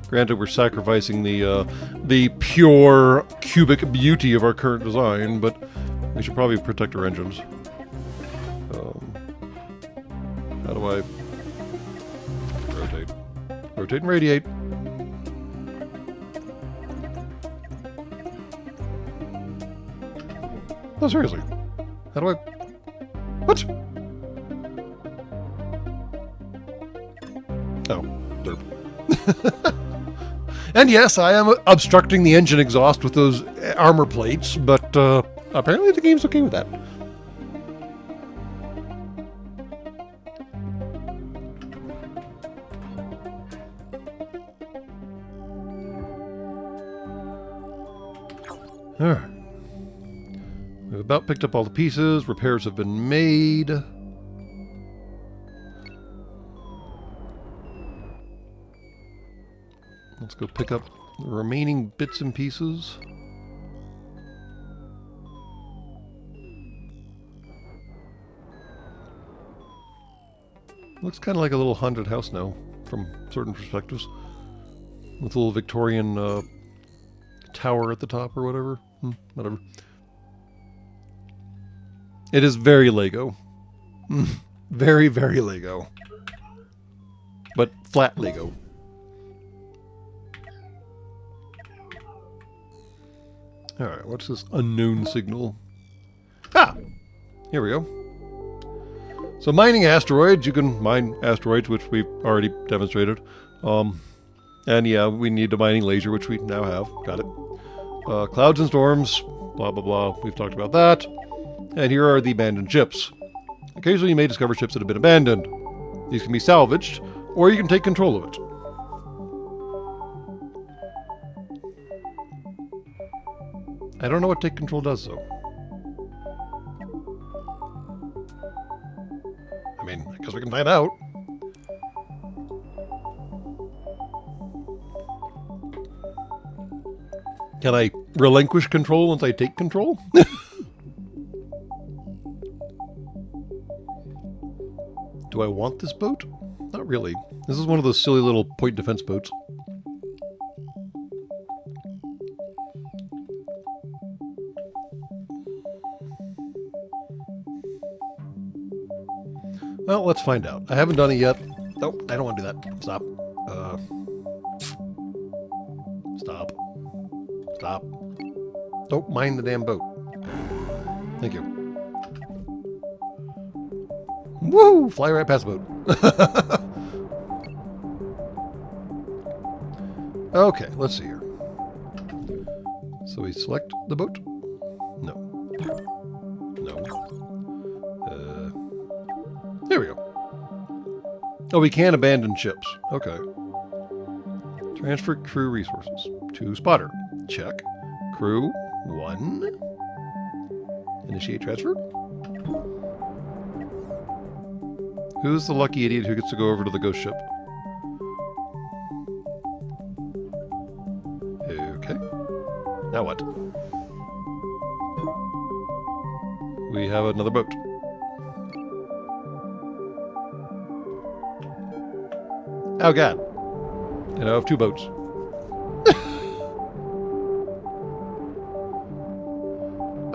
Granted, we're sacrificing the pure cubic beauty of our current design, but we should probably protect our engines. How do I... Rotate. Rotate and radiate. Oh, seriously. How do I... What? Oh, derp. And yes, I am obstructing the engine exhaust with those armor plates, but apparently the game's okay with that. Alright. We've about picked up all the pieces. Repairs have been made. Let's go pick up the remaining bits and pieces. Looks kind of like a little haunted house now, from certain perspectives. With a little Victorian tower at the top or whatever. Whatever. It is very Lego. Very, very Lego. But flat Lego. Alright, what's this unknown signal? Ah! Here we go. So mining asteroids, you can mine asteroids, which we've already demonstrated. And yeah, we need a mining laser, which we now have. Got it. Clouds and storms, blah blah blah, we've talked about that. And here are the abandoned ships. Occasionally you may discover ships that have been abandoned. These can be salvaged, or you can take control of it. I don't know what take control does, though. I mean, I guess we can find out. Can I relinquish control once I take control? Do I want this boat? Not really. This is one of those silly little point defense boats. Well, let's find out. I haven't done it yet. Nope, I don't want to do that. Stop. Stop. Stop. Don't mind the damn boat. Thank you. Woo! Fly right past the boat. Okay, let's see here. So we select the boat? No. No. There we go. Oh, we can abandon ships. Okay. Transfer crew resources. To spotter. Check. Crew 1. Initiate transfer. Who's the lucky idiot who gets to go over to the ghost ship? Okay. Now what? We have another boat. Oh god. And I have 2 boats.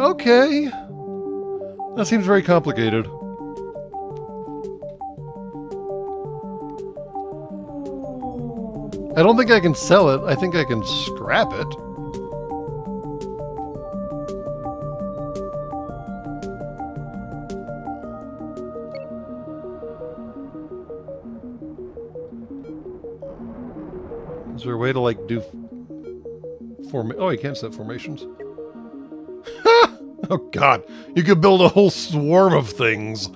Okay. That seems very complicated. I don't think I can sell it. I think I can scrap it. Is there a way to, like, do... Oh, you can't set formations. Oh, God. You could build a whole swarm of things.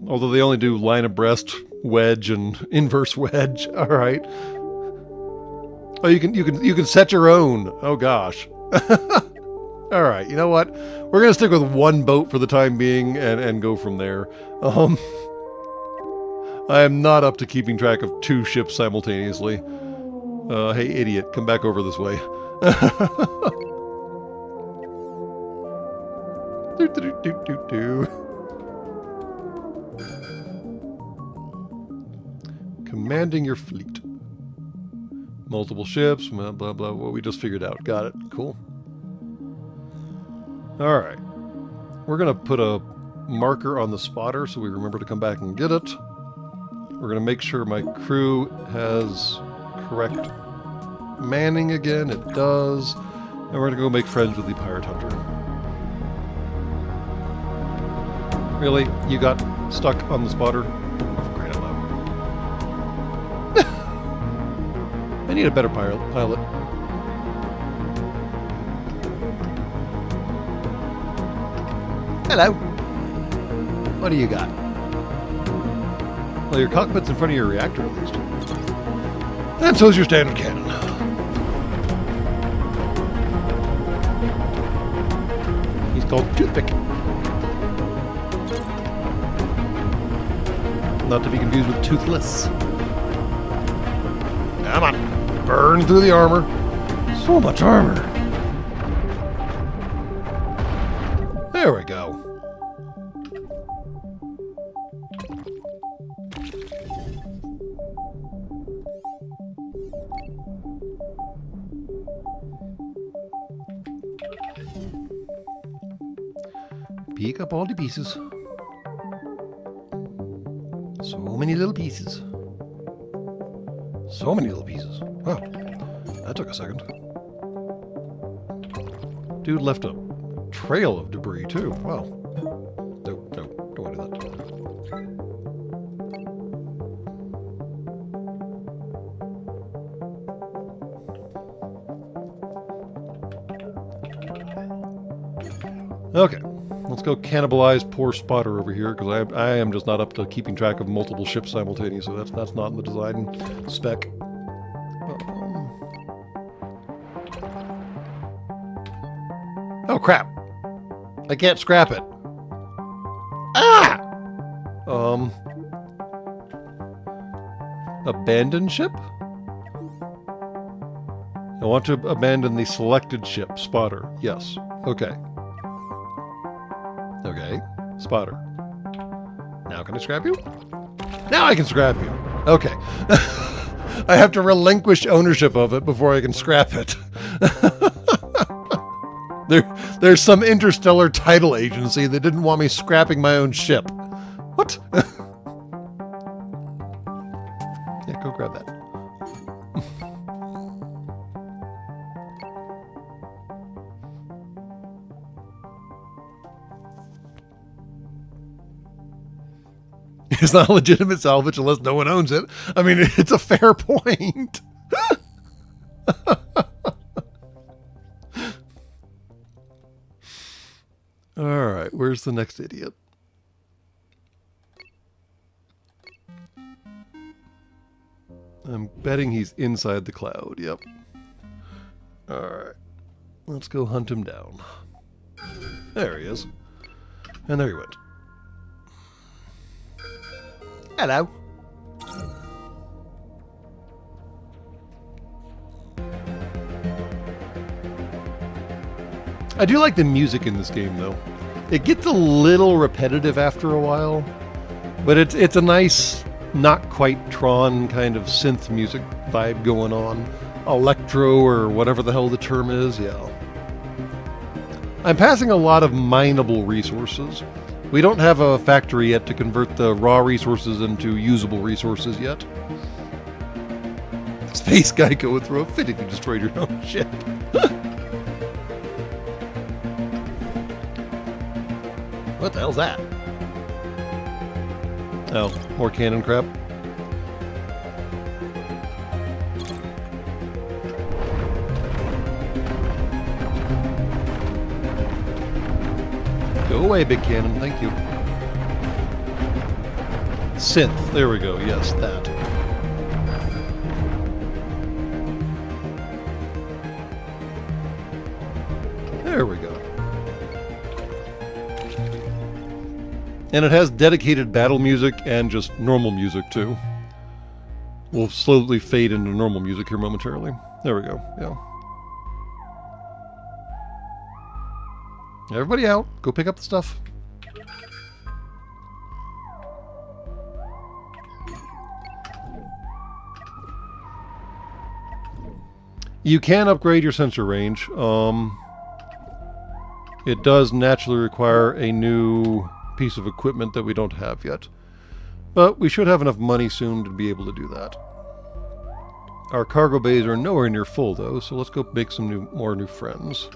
Although they only do line abreast, wedge, and inverse wedge. All right. Oh, you can set your own. Oh, gosh. All right. You know what? We're going to stick with 1 boat for the time being and go from there. I am not up to keeping track of 2 ships simultaneously. Hey, idiot, come back over this way. Commanding your fleet. Multiple ships, blah, blah, blah. What we just figured out. Got it. Cool. All right. We're going to put a marker on the spotter so we remember to come back and get it. We're going to make sure my crew has correct manning again. It does. And we're going to go make friends with the pirate hunter. Really? You got stuck on the spotter? Oh, for crying out loud. I need a better pilot. Hello. What do you got? Well, your cockpit's in front of your reactor, at least. And so's your standard cannon. He's called Toothpick. Not to be confused with Toothless. Come on. Burn through the armor. So much armor. There we go. Pick up all the pieces. So many little pieces. So many little pieces. Wow. That took a second. Dude left a trail of debris, too. Wow. No, don't want to do that. Okay. Let's go cannibalize poor Spotter over here, because I am just not up to keeping track of multiple ships simultaneously. That's not in the design spec. Oh, crap. I can't scrap it. Ah! Abandon ship? I want to abandon the selected ship, Spotter. Yes. Okay. Okay. Spotter. Now can I scrap you? Now I can scrap you. Okay. I have to relinquish ownership of it before I can scrap it. There's some interstellar title agency that didn't want me scrapping my own ship. What? Yeah, go grab that. It's not a legitimate salvage unless no one owns it. I mean, it's a fair point. All right, where's the next idiot? I'm betting he's inside the cloud. Yep. All right, let's go hunt him down. There he is. And there he went. Hello. I do like the music in this game, though. It gets a little repetitive after a while, but it's a nice, not quite Tron kind of synth music vibe going on. Electro or whatever the hell the term is, yeah. I'm passing a lot of mineable resources. We don't have a factory yet to convert the raw resources into usable resources yet. Space Geico would throw a fit if you destroyed your own ship. What the hell's that? Oh, more cannon crap. Go away, big cannon. Thank you. Synth. There we go. Yes, that. There we go. And it has dedicated battle music and just normal music, too. We'll slowly fade into normal music here momentarily. There we go. Yeah. Everybody out. Go pick up the stuff. You can upgrade your sensor range. It does naturally require a new piece of equipment that we don't have yet. But we should have enough money soon to be able to do that. Our cargo bays are nowhere near full, though, so let's go make some more new friends.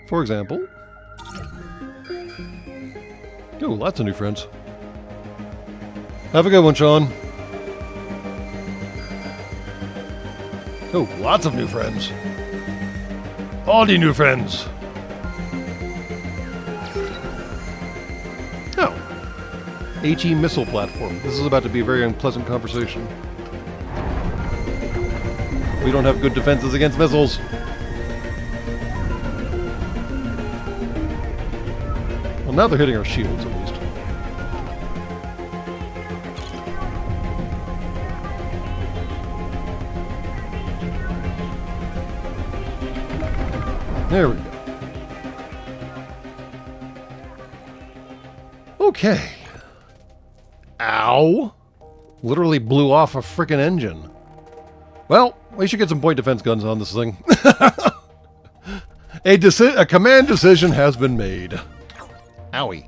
For example. Oh, lots of new friends. Have a good one, Sean. Oh, lots of new friends. All the new friends. Oh. HE missile platform. This is about to be a very unpleasant conversation. We don't have good defenses against missiles. Well, now they're hitting our shields, at least. There we go. Okay. Ow! Literally blew off a frickin' engine. Well, we should get some point defense guns on this thing. A command decision has been made. Owie.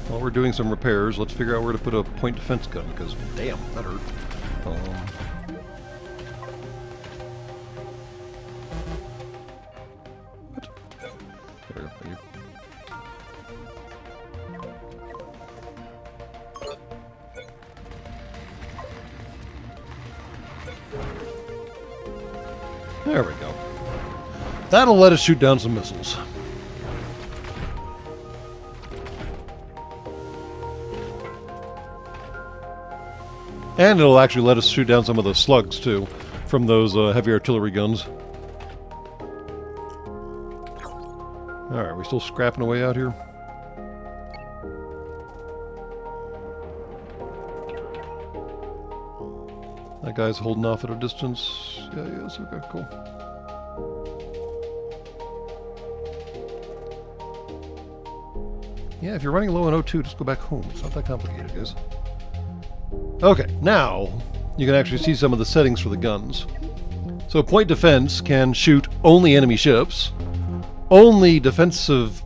While we're doing some repairs, let's figure out where to put a point defense gun, because damn, that hurt. What? There we go. Thank you. There we go. That'll let us shoot down some missiles. And it'll actually let us shoot down some of the slugs, too, from those heavy artillery guns. Alright, we still scrapping away out here? That guy's holding off at a distance. Yeah, yes, okay, cool. Yeah, if you're running low on O2, just go back home. It's not that complicated, guys. Okay, now you can actually see some of the settings for the guns. So point defense can shoot only enemy ships, only defensive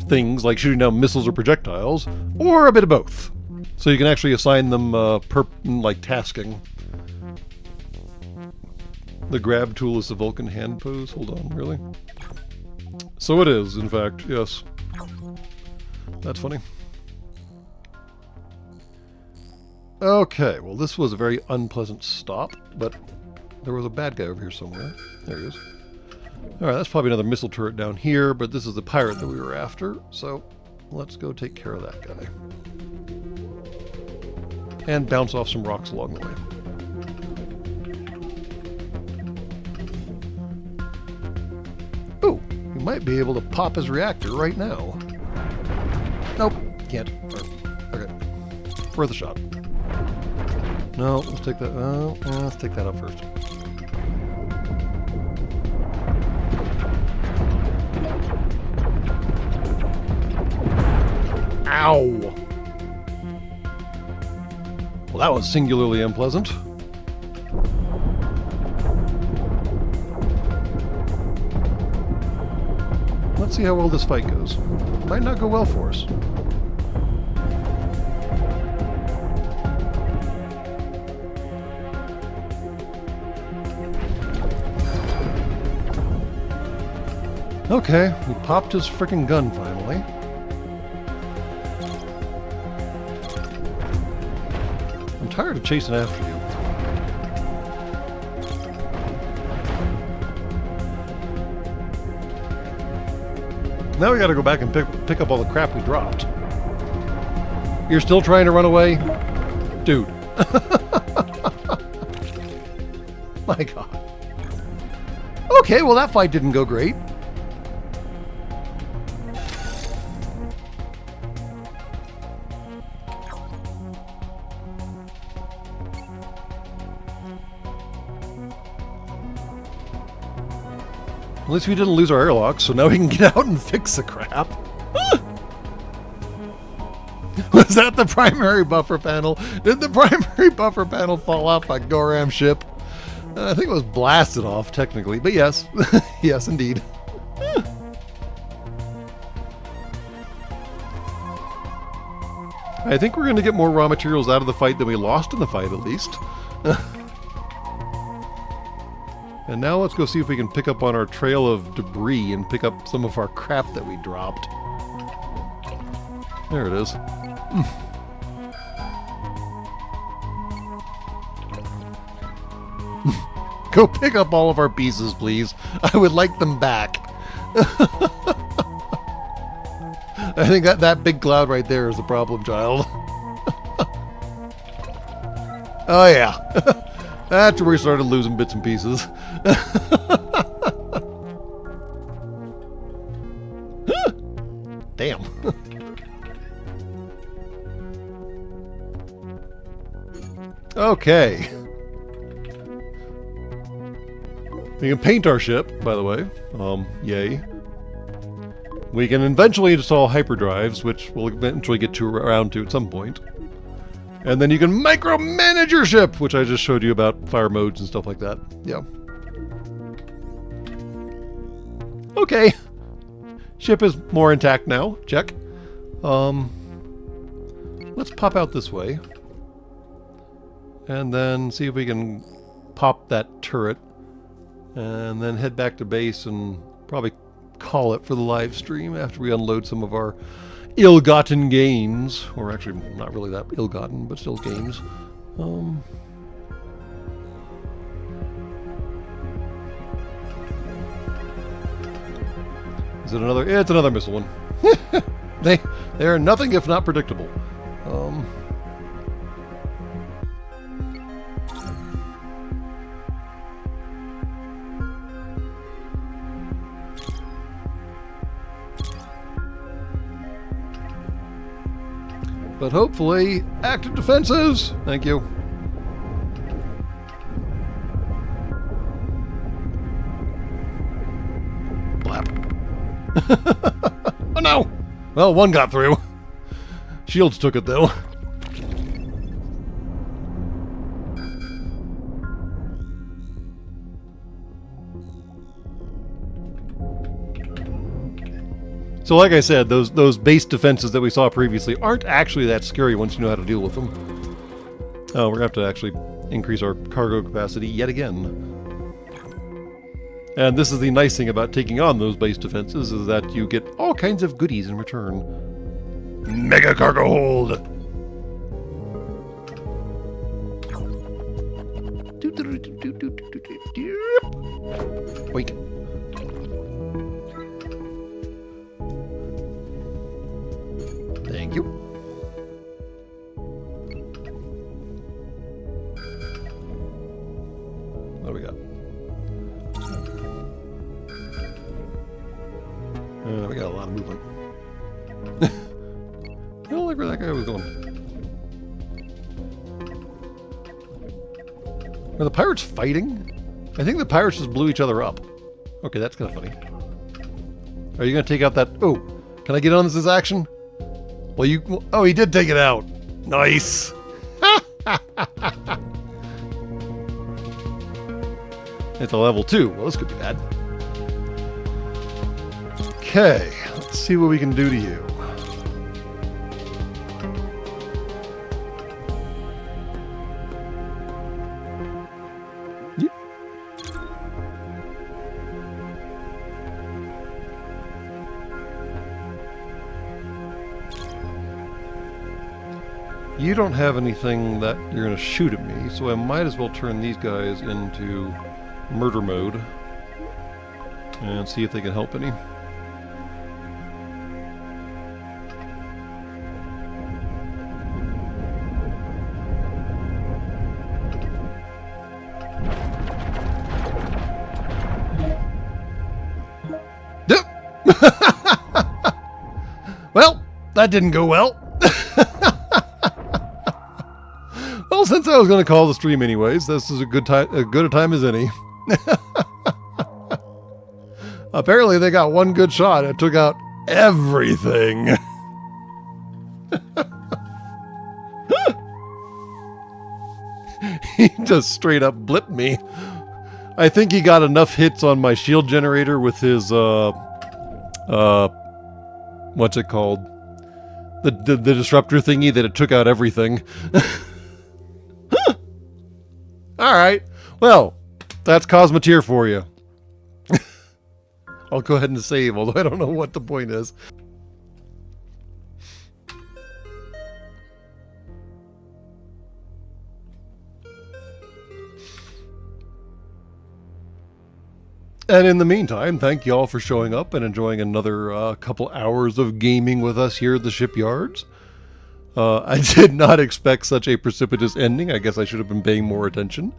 things like shooting down missiles or projectiles, or a bit of both. So you can actually assign them like tasking. The grab tool is the Vulcan hand pose. Hold on, really? So it is, in fact, yes. That's funny. Okay, well this was a very unpleasant stop, but there was a bad guy over here somewhere. There he is. Alright, that's probably another missile turret down here, but this is the pirate that we were after, so let's go take care of that guy. And bounce off some rocks along the way. Ooh, we might be able to pop his reactor right now. Nope, can't. Okay, worth a shot. No, let's take that. Let's take that up first. Ow! Well, that was singularly unpleasant. Let's see how well this fight goes. Might not go well for us. Okay, we popped his frickin' gun finally. I'm tired of chasing after you. Now we gotta go back and pick up all the crap we dropped. You're still trying to run away? Dude. My god. Okay, well that fight didn't go great. At least we didn't lose our airlock, so now we can get out and fix the crap. Was that the primary buffer panel? Did the primary buffer panel fall off by Goram's ship? I think it was blasted off, technically, but yes. Yes, indeed. I think we're going to get more raw materials out of the fight than we lost in the fight, at least. And now let's go see if we can pick up on our trail of debris and pick up some of our crap that we dropped. There it is. Go pick up all of our pieces, please. I would like them back. I think that big cloud right there is the problem, child. Oh, yeah. That's where we started losing bits and pieces. Damn. Okay. We can paint our ship, by the way. Yay. We can eventually install hyperdrives, which we'll eventually get around to at some point. And then you can micromanage your ship, which I just showed you about fire modes and stuff like that. Yeah. Okay. Ship is more intact now. Check. Let's pop out this way. And then see if we can pop that turret. And then head back to base and probably call it for the live stream after we unload some of our ill-gotten gains. Or actually, not really that ill-gotten, but still gains. Is it another? Yeah, it's another missile one. They are nothing if not predictable. But hopefully, active defenses. Thank you. Blap. Oh no! Well, one got through. Shields took it though. So like I said, those base defenses that we saw previously aren't actually that scary once you know how to deal with them. Oh, we're going to have to actually increase our cargo capacity yet again. And this is the nice thing about taking on those base defenses, is that you get all kinds of goodies in return. Mega cargo hold! Oink. Thank you. What do we got? We got a lot of movement. I don't like where that guy was going. Are the pirates fighting? I think the pirates just blew each other up. Okay, that's kind of funny. Are you going to take out that... Oh, can I get on this action? Well, you... Oh, he did take it out. Nice. It's a level 2. Well, this could be bad. Okay, let's see what we can do to you. Yep. You don't have anything that you're going to shoot at me, so I might as well turn these guys into murder mode and see if they can help any. Well, that didn't go well. Well, since I was going to call the stream anyways, this is a good a time as any. Apparently they got one good shot. It took out everything. He just straight up blipped me. I think he got enough hits on my shield generator with his what's it called? the disruptor thingy that it took out everything. All right. Well, that's Cosmeteer for you. I'll go ahead and save, although I don't know what the point is. And in the meantime, thank you all for showing up and enjoying another couple hours of gaming with us here at the Shipyards. I did not expect such a precipitous ending. I guess I should have been paying more attention.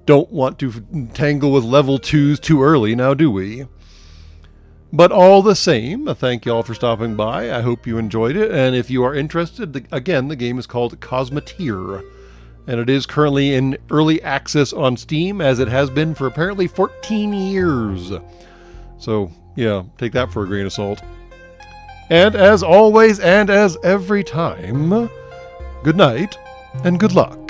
Don't want to tangle with level 2s too early, now do we? But all the same, thank you all for stopping by. I hope you enjoyed it. And if you are interested, again, the game is called Cosmeteer. And it is currently in early access on Steam, as it has been for apparently 14 years. So, yeah, take that for a grain of salt. And as always, and as every time, good night and good luck.